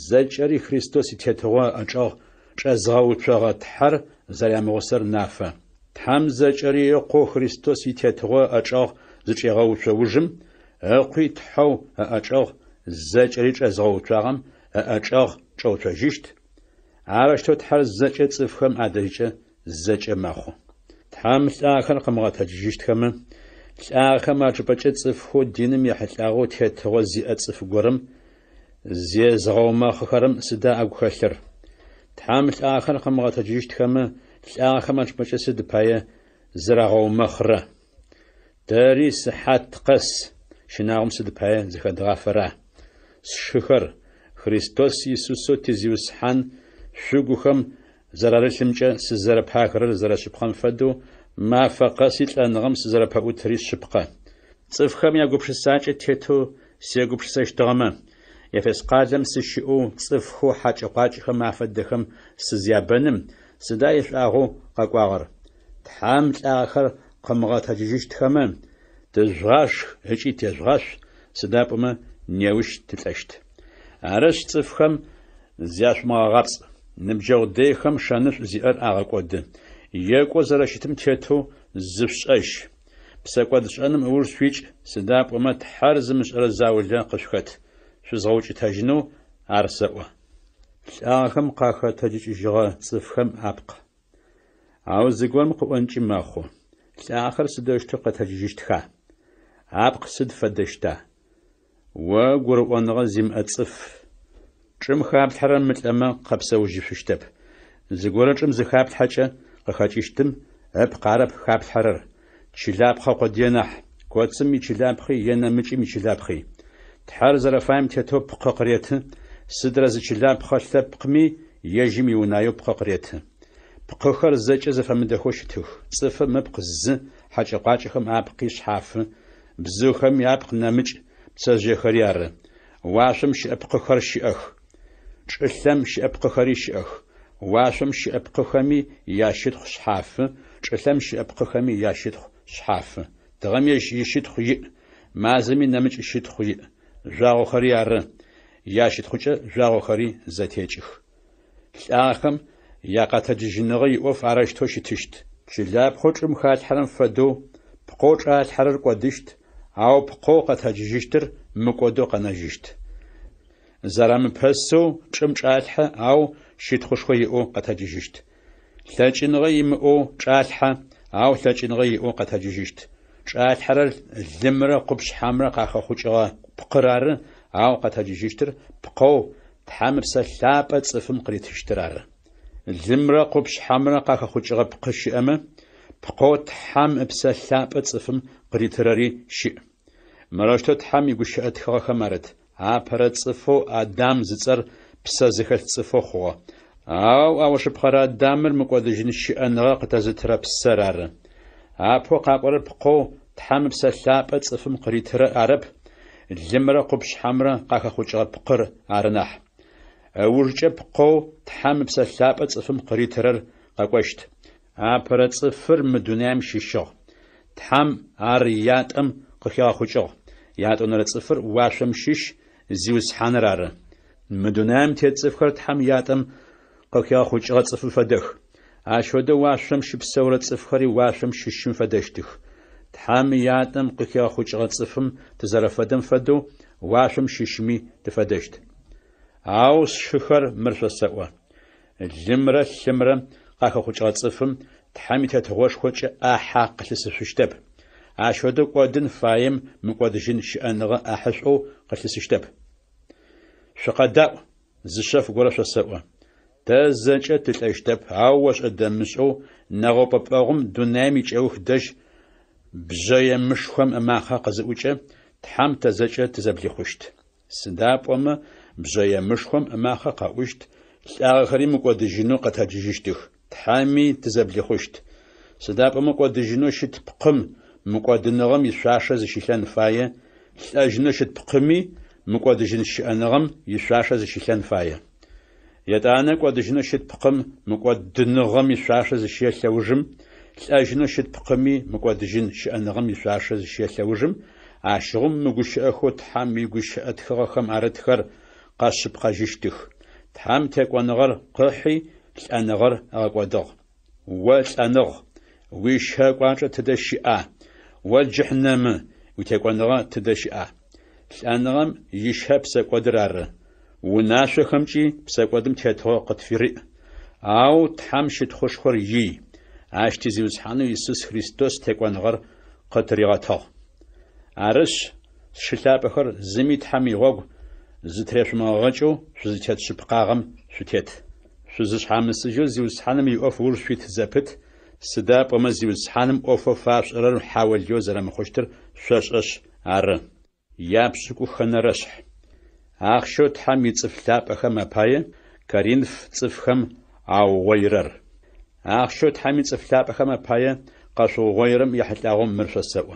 зэкӏэри Христос итетгъо ӏэчӏэгъ чӏэзгъэуцуагъэ тхьэр зэрямыгъусэр нафэ. Тхьам зэкӏэри ыкъо Христос итетгъо ӏэчӏэгъ зычӏегъэуцоужым ыкъуи тхьэу ӏэчӏэгъ зэкӏэри чӏэзгъэуцуагъэм ӏэчӏэгъ чӏэуцожьыщт. Арыштэу тхьэр зэкӏэ цӏыфхэм адэжькӏэ зэкӏэ мэхъу. Тхьам лӏагъэхэр къымыгъэтэджыжьыщтхэмэ лӏагъэхэм ачӏыпӏэкӏэ цӏыфхэу диным ехьылӏагъэу тетгъо зиӏэ цӏыф горэм зезгъэумэхъыхэрэм сыда агу хэлъыр? Тхьам лӏагъэхэр къымыгъэтэджыжьыщтхэмэ лӏагъэхэм ачӏыпӏэкӏэ сыд пае зэрагъэумэхъырэ? Дэри сыхьат къэс щынагъом сыд пае зыхэдгъафэра? Сшыхэр Христос Иисусо тизиусхьан шъугухэм зэрарылъымкӏэ сызэрэпахырэр зэрэшъыпхъэм фэдэу мафэ къэси лӏэныгъэм сызэрэпэӏутэри шъыпкъэ. Цӏыфхэм ягупшысакӏэ тетэу сегупшысэщтыгъэмэ Ефес къалэм сыщыӏэу цӏыфхэу хьакӏэ-къуакӏэхэм афэдэхэм сызябэным сыда илӏагъэу къэкӏуагъэр? Тхьам лӏагъэхэр къымыгъэтэджыжьыщтхэмэ тыжъугъашх ыкӏи тежъугъашъ сыда пӏомэ неущ тылӏэщт. Арышъ цӏыфхэм зяшъумыгъэгъапцӏ. Ныбджэгъу дэйхэм шэнышӏу зиӏэр агъэкӏоды. Екӏо зэрэщытым тетэу зышӏэщ. Псэкӏод шӏэным ыуж шъуикӏ сыда пӏомэ тхьэр зымышӏэрэ заулэ къышъухэт. Шъузгъэукӏытэжьынэу ар сэӏо. Лӏагъэхэм къахэтэджыкӏыжьыгъэ цӏыфхэм апкъ. Ау зыгорэм къыӏонкӏи мэхъу. Лӏагъэхэр сыдэущтэу къэтэджыжьыщтха? Апкъ сыд фэдэщта? О гурыӏоныгъэ зимыӏэ цӏыф чӏым хаплъхьэрэ мылӏэмэ къэпсэужьышъущтэп. Зыгорэ чӏым зыхаплъхьэкӏэ къыхэкӏыщтым ыпкъ арэп хаплъхьэрэр. Чылапхъэ къоденахь, коцым ичылапхъи, енэмыкӏым ичылапхъи. Тхьэр зэрэфаем тетэу пкъы къыреты. Сыдрэ зычылапхъэ лъэпкъми ежьым иунаеу пкъы къыреты. Пкъыхэр зэкӏэ зэфэмыдэхэу щытых. Цӏыфым ыпкъ зы, хьакӏэ-къуакӏэхэм апкъи шъхьафы, бзыхэм апкъ нэмыкӏ, пцэжъыехэри ары. Уашъом щыӏэ пкъыхэр щыӏэх. Чӏылъэм щыӏэ пкъыхэри щыӏэх. Уашъом щыӏэ пкъыхэми ящытхъу шъхьафы, чӏылъэм щыӏэ пкъыхэми ящытхъу шъхьафы. Дэгъэм ищытхъу иӏ, мазэми нэмыкӏ ищытхъу иӏ. Жъуагъохэри ары. Ящытхъукӏэ жъуагъохэри зэтекӏых. Лӏагъэхэм якъэтэджыжьыныгъэ иӏоф арыштэу щытыщт. Чылапхъэу чӏым халъхьэрэм фэдэу пкъэу чӏалъхьэрэр кӏодыщт, ау пкъэу къэтэджыжьыщтыр мыкӏодэу къэнэжьыщт. Зэрамыпэсэу чӏым чӏалъхьэ, ау щытхъушхо иӏэу къэтэджыжьыщт. Лъэкӏыныгъэ имыӏэу чӏалъхьэ, ау лъэкӏыныгъэ иӏэу къэтэджыжьыщт. Чӏалъхьэрэр лымрэ къупшъхьэмрэ къахэхъукӏыгъэ пкъыр ары, ау къэтэджыжьыщтыр пкъэу тхьам ыпсэлъапӏэ цӏыфым къыритыщтыр ары. Лымрэ къупшъхьэмрэ къахэхъукӏыгъэ пкъы щыӏэмэ пкъэу тхьам ыпсэлъапӏэ цӏыфым къыритырэри щыӏ. Мэрэщтэу тхьам игущыӏэтхыгъэхэм арыт. Апэрэ цӏыфэу Адам зыцӏэр псэ зыхэлъ цӏыфэу хъугъэ. Ау ауашъыпхъэрэ Адамыр мыкӏодыжьын щыӏэныгъэ къытэзытырэ псэр ары. Апэу къакӏорэр пкъэу тхьам ыпсэлъапӏэ цӏыфым къыритырэ арэп. Лымрэ къупшъхьэмрэ къахэхъукӏыгъэ пкъыр ары нахь. Ыужкӏэ пкъэу тхьам ыпсэлъапӏэ цӏыфым къыритырэр къэкӏощт. Апэрэ цӏыфыр мы дунаим щыщыгъ. Тхьам ар ятӏэм къыхегъэхъукӏыгъ. Ятӏонэрэ цӏыфыр уашъом щыщ зиусхьаныр ары. Мы дунаим тет цӏыфхэр тхьам ятӏэм къыхегъэхъукӏыгъэ цӏыфы фэдэх. Ащ фэдэу уашъом щыпсэурэ цӏыфхэри уашъом щыщым фэдэщтых. Тхьам ятӏэм къыхегъэхъукӏыгъэ цӏыфым тызэрэфэдэм фэдэу уашъом щыщми тыфэдэщт. Ау сшыхэр мыр шъосэӏо. Лымрэ лъымрэ къахэхъукӏыгъэ цӏыфым тхьам итетгъошхокӏэ ӏахьа къылъысышъущтэп. Ащ фэдэу кӏодын фаем мыкӏодыжьын щыӏэныгъэ ӏахьышӏоу къылъысыщтэп. Шъукъэдаӏу, зышъэф горэ шъосэӏо. Тэ зэкӏэ тылӏэщтэп, ау ошӏэ дэмышӏэу нэгъэупӏэпӏэгъум дунаим икӏэух дэжь бжъые мышхом ымахъэ къызыӏукӏэ тхьэм тэзэкӏэ тызэблихъущт. Сыдапӏомэ бжъые мышхом ымахъэ къаӏущт, лӏагъэхэри мыкӏодыжьынэу къэтэджыжьыщтых, тхьэми тызэблихъущт. Сыдапӏомэ кӏодыжьынэу щыт пкъым мыкӏодыныгъэм ишъуашэ зыщилъэн фае, лӏэжьынэу щыт пкъыми мыкӏодыжьын щыӏэныгъэм ишъуашэ зыщилъэн фае. Етӏанэ кӏодыжьынэу щыт пкъым мыкӏодыныгъэм ишъуашэ зыщелъэужым, лӏэжьынэу щыт пкъыми мыкӏодыжьын щыӏэныгъэм ишъуашэ зыщелъэужым, ащыгъум мыгущыӏэхэу тхьэм игущыӏэ тхыгъэхэм арытхэр къэшъыпкъэжьыщтых. Тхьэм текӏоныгъэр къыхьи лӏэныгъэр эгъэкӏодыгъ. О лӏэныгъ, уищэкӏуакӏэ тыдэ щыӏа? О джыхьнэмы, утекӏоныгъэ тыдэ щыӏа? Лӏэныгъэм ишъхьэ псэкӏодыр ары. Унашъохэмкӏи псэкӏодым тетыгъэу къытфириӏ. Ау тхьэм щытхъушхор ий. Ащ тизиуцхьанэу Иисус Христос текӏоныгъэр къытыригъэтыгъ. Арышъ сшылъапӏэхэр зыми тхьэм игъогу зытрешъумыгъэкӏэу шъузытет шъыпкъагъэм шъутет. Шъузышъхьамысыжьэу зиуцхьаным иӏоф ур шъуит зэпыт. Сыдапӏомэ зиуцхьаным ӏофэу фашӏырэр хьауэлэу зэрэмыхъущтыр шъошӏэшъ ары. Япшӏыкӏухэнэрэшъхь. Ахъщэу тхьэм ицӏыф лъапӏэхэм апае Коринф цӏыфхэм аугъоирэр. Ахъщэу тхьэм ицӏыф лъапӏэхэм апае къэшъугъоирэм ехьылӏагъэу мыр шъосэӏо.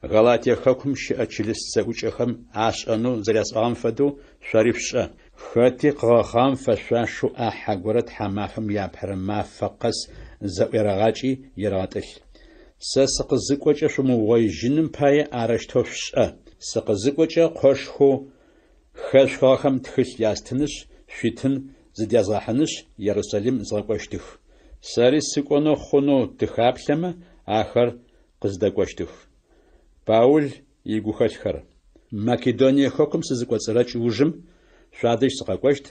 Галатие хэкум щыӏэ чылыс зэӏукӏэхэм ашӏэнэу зэрясӏагъэм фэдэу шъори шӏу. Хэти къыгъэхъагъэм фэшъуашэу ахьагорэ тхьамафэм япэрэ мафэ къэс зэӏуерэгъакӏи ерэгъэтӏылъ. Сэ сыкъызыкӏокӏэ шъумыугъоижьыным пае арэщтэу шӏу. Сыкъызыкӏокӏэ къошхэу хэшъугъэхэм тхылъ ястынышъ, шъуитын зыдязгъэхьынышъ Иерусалим згъэкӏощтых. Сэри сыкӏонэу хъунэу тыхаплъэмэ ахэр къыздэкӏощтых. Паул игухэлъхэр. Македоние хэкум сызыкӏоцӏырэ чӏыужым шъуадэжь сыкъэкӏощт.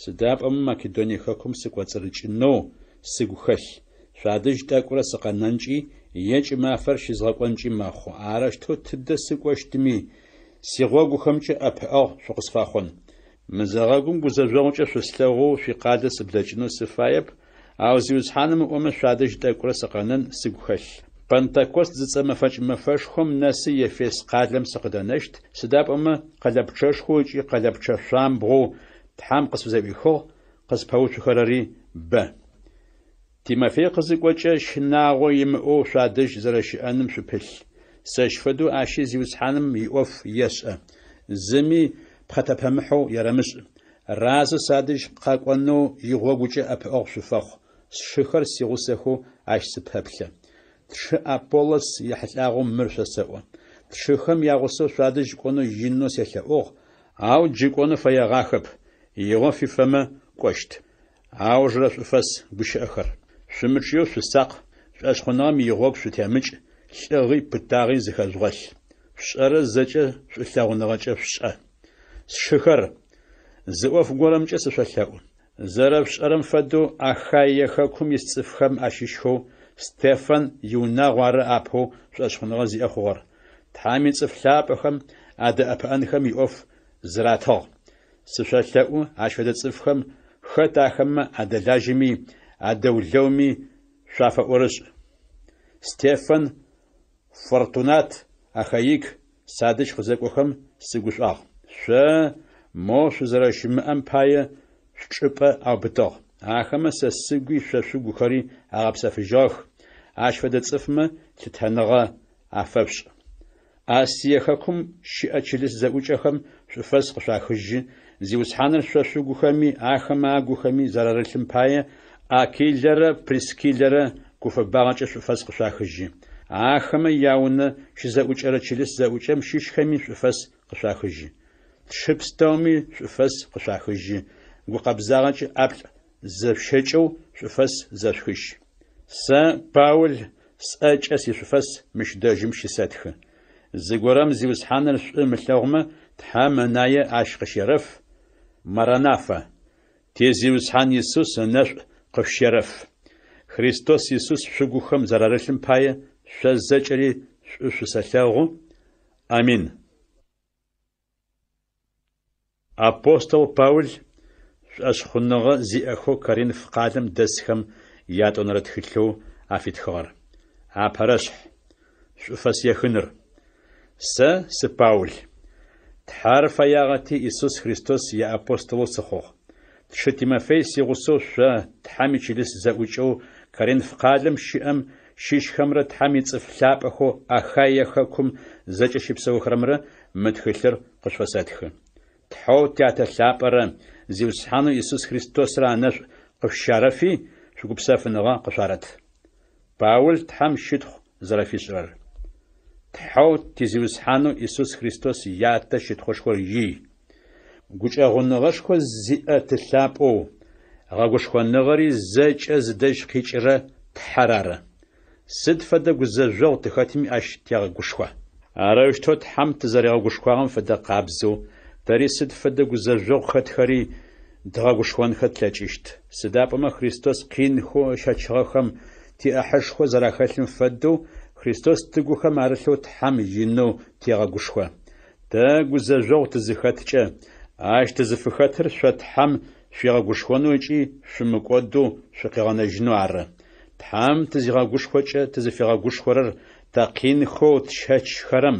Сыдапӏэмэ Македоние хэкум сыкӏоцӏырыкӏынэу сыгухэлъ. Шъуадэжь тӏэкӏурэ сыкъэнэнкӏи екӏы мафэр щызгъэкӏонкӏи мэхъу. Арэщтэу тыдэ сыкӏощтыми сигъогухэмкӏэ ӏэпыӏэгъу шъукъысфэхъун. Мызэгъэгум гузэжъогъукӏэ шъуслъэгъоу шъуикъалэ сыблэкӏынэу сыфаеп. Ау зиуцхьаным ыӏомэ шъуадэжь тӏэкӏурэ сыкъэнэн сыгухэлъ. Пентекост зыцӏэмэфэкӏ-мэфэшхом нэсы Ефес къалэм сыкъыдэнэщт. Сыдапӏэмэ къэлэпчъэшхоу ыкӏи къэлэпчъэ шъуамбгъоу тхьэм къысфызэӏуихыгъ, къыспэуцухэрэри бэ. Тимофей къызыкӏокӏэ щынагъо имыӏэу шъуадэжь зэрэщыӏэным шъупылъ. Сэщ фэдэу ащи зиуцхьаным иӏоф ешӏэ. Зыми пхъэтэпэмыхьэу ерэмышӏ. Разы садэжь къэкӏонэу игъогукӏэ ӏэпыӏэгъу шъуфэхъу. Сшыхэр сигъусэхэу ащ сыпэплъэ. Тшы Аполлос ехьылӏагъэу мыр шъосэӏо. Тшыхэм ягъусэу шъуадэжь кӏонэу инэу селъэӏугъ. Ау джыкӏонэу фэегъахэп. Игъо фифэмэ кӏощт. Ау жырэ шъуфэс гущыӏэхэр. Шъумычъыеу шъусакъ. Шъуэшхъуныгъэм игъогу шъутемыкӏ. Лӏыгъи пытагъи зыхэжъугъэлъ. Шъуэрэ зэкӏэ шъулъэгъуныгъэкӏэ шӏу. Сшыхэр. Зы ӏоф горэмкӏэ сышъолъэӏу. Зэрэпшӏэрэм фэдэу Ахайе хэкум ис цӏыфхэм ащыщхэу Стефан иунагъо ары апэу шъуэшхъуныгъэ зиӏэ хъугъэр. Тхьэм ицӏыф лъапӏэхэм адэӏэпыӏэнхэм иӏоф зыратыгъ. Сышъолъэӏу ащ фэдэ цӏыфхэм хэт ахэмэ адэлажьэми адэулъэуми шъуафэӏорышӏ. Стефан, Фортунат, Ахаик садэжь къызэкӏохэм сыгушӏуагъ. Шъо мо шъузэрэщымыӏэм пае шӏыпӏэ аубытыгъ. Ахэмэ сэ сыгуи шъо гухэри агъэпсэфыжьыгъэх. Ащ фэдэ цӏыфмэ лъытэныгъэ афэпшӏ. Асие хэкум щыӏэ чылыс зэӏукӏэхэм шъуфэс къышъуахыжьы. Зиуцхьаныр шъо гухэми ахэмэ агухэми зэрэрылъым пае Акилэрэ Прискилэрэ гуфэбагъэкӏэ шъуфэс къышъуахыжьы. Ахэмэ яунэ щызэӏукӏэрэ чылыс зэӏукӏэм щыщхэми шъуфэс къышъуахыжьы. Тшыпстэуми шъуфэс къышъуахыжьы. Гукъэбзагъэкӏэ ӏэплӏ зэпщэкӏэу шъуфэс зэшъухыжь. Сэ Паул сӏэкӏэ сишъуфэс мыщ дэжьым щысэтхы. Зыгорэм зиуцхьаныр шӏу мылъэгъумэ тхьэм ынае ащ къыщерэф. Маранафа. Тезиуцхьан Иисус ынэшӏу къыщерэф. Христос Иисус шъугухэм зэрэрылъым пае шъо зэкӏэри шӏу шъусэлъэгъу. Амин. Апостол Паул шъуэшхъуныгъэ зиӏэхэу Коринф къалэм дэсхэм ятӏонэрэ тхылъэу афитхыгъэр. Апэрэшъхь. шъуфэс ехыныр. Сэ Паул. Тхьар фэягъэти Иисус Христос иапостолэу сыхъугъ. Тшы Тимофей сигъусэу шъо Тхьэм ичылыс зэӏукӏэу Коринф къалэм щыӏэм щыщхэмрэ Тхьэм ицӏыф лъапӏэхэу Ахайя хэкум зэкӏэщыпсэухэрэмрэ мы тхылъыр къышъуэсэтхы. Тхьэу тятэ лъапӏэрэ зиусхьанэу Иисус Христосрэ анэшӏу къыфщарэфи шъугупсэфыныгъэ къышъуарэт. Паул Тхьэм щытхъу зэрэфишӏырэр. Тхьэу тизиусхьанэу Иисус Христос ятэ щытхъушхор ий. Гукӏэгъуныгъэшхо зиӏэ тылъапӏэу гъэгушхоныгъэри зэкӏэ зыдэжь къикӏырэ Тхьэр ары. Сыд фэдэ гузэжъогъу тыхэтми ащ тягъэгушхо. Арыщтэу Тхьэм тызэрегъэгушхуагъэм фэдэ къабзэу тэри сыд фэдэ гузэжъогъу хэтхэри дгъэгушхонхэ тлъэкӏыщт. Сыда пӏомэ Христос къинхэу щэчыгъэхэм тиӏэхьышхо зэрахэлъым фэдэу Христос тыгухэм арылъэу Тхьэм инэу тегъэгушхо. Тэ гузэжъогъу тызыхэткӏэ ащ тызыфыхэтыр шъо Тхьэм шъуегъэгушхонэу ыкӏи шъумыкӏодэу шъукъегъэнэжьынэу ары. Тхьэм тызигъэгушхокӏэ тызыфегъэгушхорэр тэ къинхэу тщэчхэрэм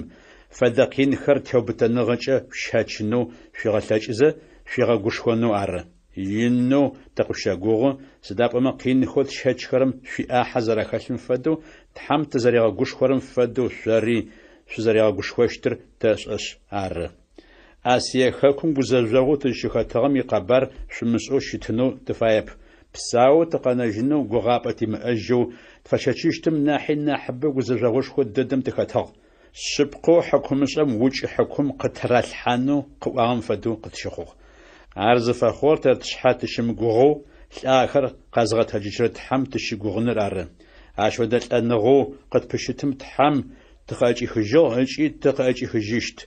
фэдэ къинхэр теубытэныгъэкӏэ щэчынэу шъуегъэлъэкӏызэ шъуегъэгушхонэу ары. Инэу тэкъущэгугъу сыда пӏомэ къинхэу тщэчхэрэм шъуиӏахьэ зэрахэлъым фэдэу Тхьэм тызэрегъэгушхорэм фэдэу шъори шъузэрегъэгушхощтыр тэшӏэшъ ары. Асие хэкум гузэжъогъу тыщыхэтыгъэм икъэбар шъумышӏэу щытынэу тыфаеп. Псау тыкъэнэжьынэу гугъапӏэ тимыӏэжьэу тфэщэчыщтым нахьи нахьыбэ гузэжъогъушхо дэдэм тыхэтыгъ. Шъыпкъэу хьакумышӏэм укӏ хьакум къытралъхьанэу къыӏуагъэм фэдэу къытщыхъугъ. Ар зыфэхъор тэ тшъхьэ тыщымыгугъэу лӏагъэхэр къэзгъэтэджыкӏрэ Тхьэм тыщыгугъыныр ары. Ащ фэдэ лӏэныгъэу къытпыщытым Тхьэм тыкъэкӏихыжьыгъ ыкӏи тыкъэкӏихыжьыщт.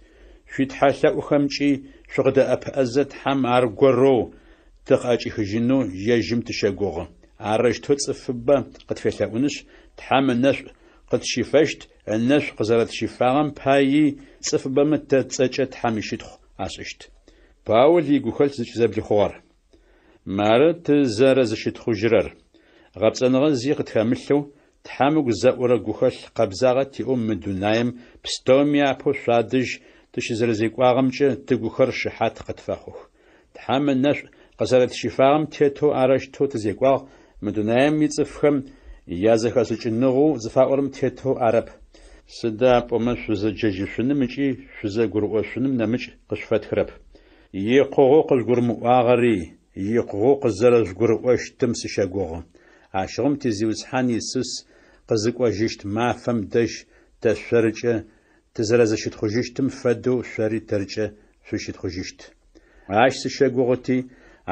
Шъуитхьэлъэӏухэмкӏи шъукъыдэӏэпыӏэзэ Тхьэм ар горэу тыкъэкӏихыжьынэу ежьым тыщэгугъы. Арыштэу цӏыфыбэ къытфелъэӏунышъ Тхьэм ынэшӏу къытщифэщт, ынэшӏу къызэрэтщифагъэм паи цӏыфыбэмэ тэ цӏэкӏэ Тхьэм ищытхъу ашӏыщт. Паул игухэлъ зыкӏызэблихъугъэр. Мары тызэрэзыщытхъужьырэр. Гъэпцӏэныгъэ зи къытхэмылъэу Тхьэм гузэӏурэ гухэлъ къэбзагъэ тиӏэу мы дунаим пстэуми апэу шъуадэжь тыщызэрэзекӏуагъэмкӏэ тыгухэр шыхьат къытфэхъух. Тхьэм ынэшӏу къызэрэтщифагъэм тетэу арэщтэу тызекӏуагъ мы дунаим ицӏыфхэм язэхэшӏыкӏыныгъэу зыфаӏорэм тетэу арэп. Сыда пӏомэ шъузэджэжьышъуным ыкӏи шъузэгурыӏошъуным нэмыкӏ къышъуфэтхэрэп. Икъугъэу къызгурымыӏуагъэри, икъугъэу къызэрэжъгурыӏощтым сыщэгугъы. Ащыгъэм тизиусхьан Иисус къызыкӏожьыщт мафэм дэжь тэ шъорыкӏэ тызэрэзыщытхъужьыщтым фэдэу шъори тэркӏэ шъущытхъужьыщт. Ащ сыщэгугъыти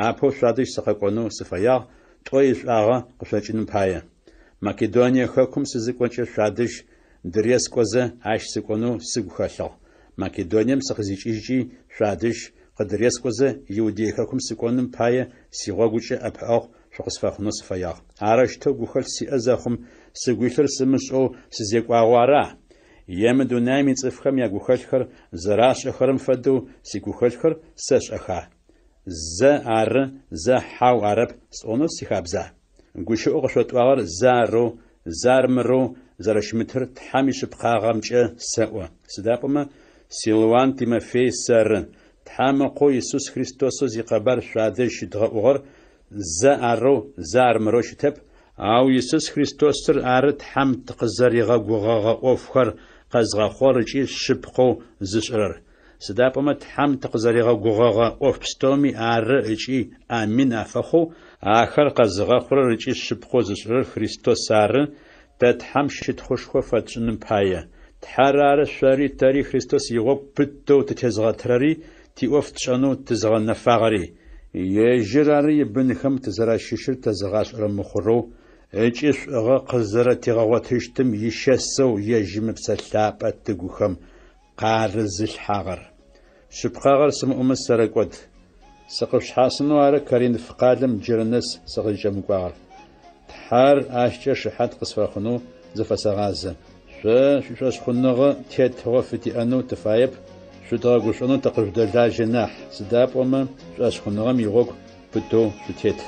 апэу шъуадэжь сыкъэкӏонэу сыфэягъ тӏо ишӏуагъэ къышъокӏыным пае. Македоние хэкум сызыкӏокӏэ шъуадэжь дырес кӏозэ ащ сыкӏонэу сыгу хэлъыгъ. Македонием сыкъызикӏыжьи шъуадэжь къыдырес кӏозэ Иудее хэкум сыкӏоным пае сигъогукӏэ ӏэпыӏэгъу шъукъысфэхъунэу сыфэягъ. Арыштэу гухэлъ сиӏэ зэхъум сыгуилъыр сымышӏэу сызекӏуагъэу ара. Емы дунаим ицӏыфхэм ягухэлъхэр зэрашӏэхэрэм фэдэу сигухэлъхэр сэ шӏэха. Зэ ары, зэ хьау арэп сӏонэу сихабза. Гущыӏэу къышъотӏуагъэр зэ арэу, зэ армырэу зэрэщымытыр Тхьэм ишъыпкъагъэмкӏэ сэӏо. Сыда пӏомэ Силуан Тимофей сэры. Тхьэм ыкъоу Иисус Христосэу зикъэбар шъуадэжь щыдгъэӏугъэр зэ арэу, зэ армырэу щытэп. Ау Иисус Христосыр ары Тхьэм тыкъызэригъэгугъэгъэ ӏофхэр къэзгъэхъор ыкӏи шъыпкъэу зышӏырэр. Сыда пӏомэ Тхьэм тыкъызэригъэгугъэгъэ ӏоф пстэуми ары ыкӏи амин афэхъоу ахэр къэзгъэхъурэр ыкӏи шъыпкъэу зышӏырэр Христос ары. Тэ Тхьэм щытхъушхо фэтшӏыным пае. Тхьэр ары шъори тэри Христос игъогу пытэу тытезгъэтрэри тиӏоф тшӏэнэу тызгъэнэфагъэри. Ежьыр ары ибынхэм тызэращыщыр тэзыгъашӏэрэ мыхъурэу ыкӏи шӏугъэ къызэрэтегъэгъотыщтым ищэсэу ежьым псэлъапӏэ тыгухэм къарызылъхьагъэр. Шъыпкъагъэр сымыӏомэ сэрэкӏод. Сыкъышъхьасынэу ары Коринф къалэм джырынэс сыкъызыкӏэмыкӏуагъэр. Тхьэр ащкӏэ шыхьат къысфэхъунэу зыфэсэгъазэ. Шъо шъушъошхъуныгъэ тетыгъэ фытиӏэнэу тыфаеп. Шъудгъэгушӏонэу тыкъыжъудэлажьэ нахь. Сыда пӏомэ шъошхъуныгъэм игъогу пытэу шъутет.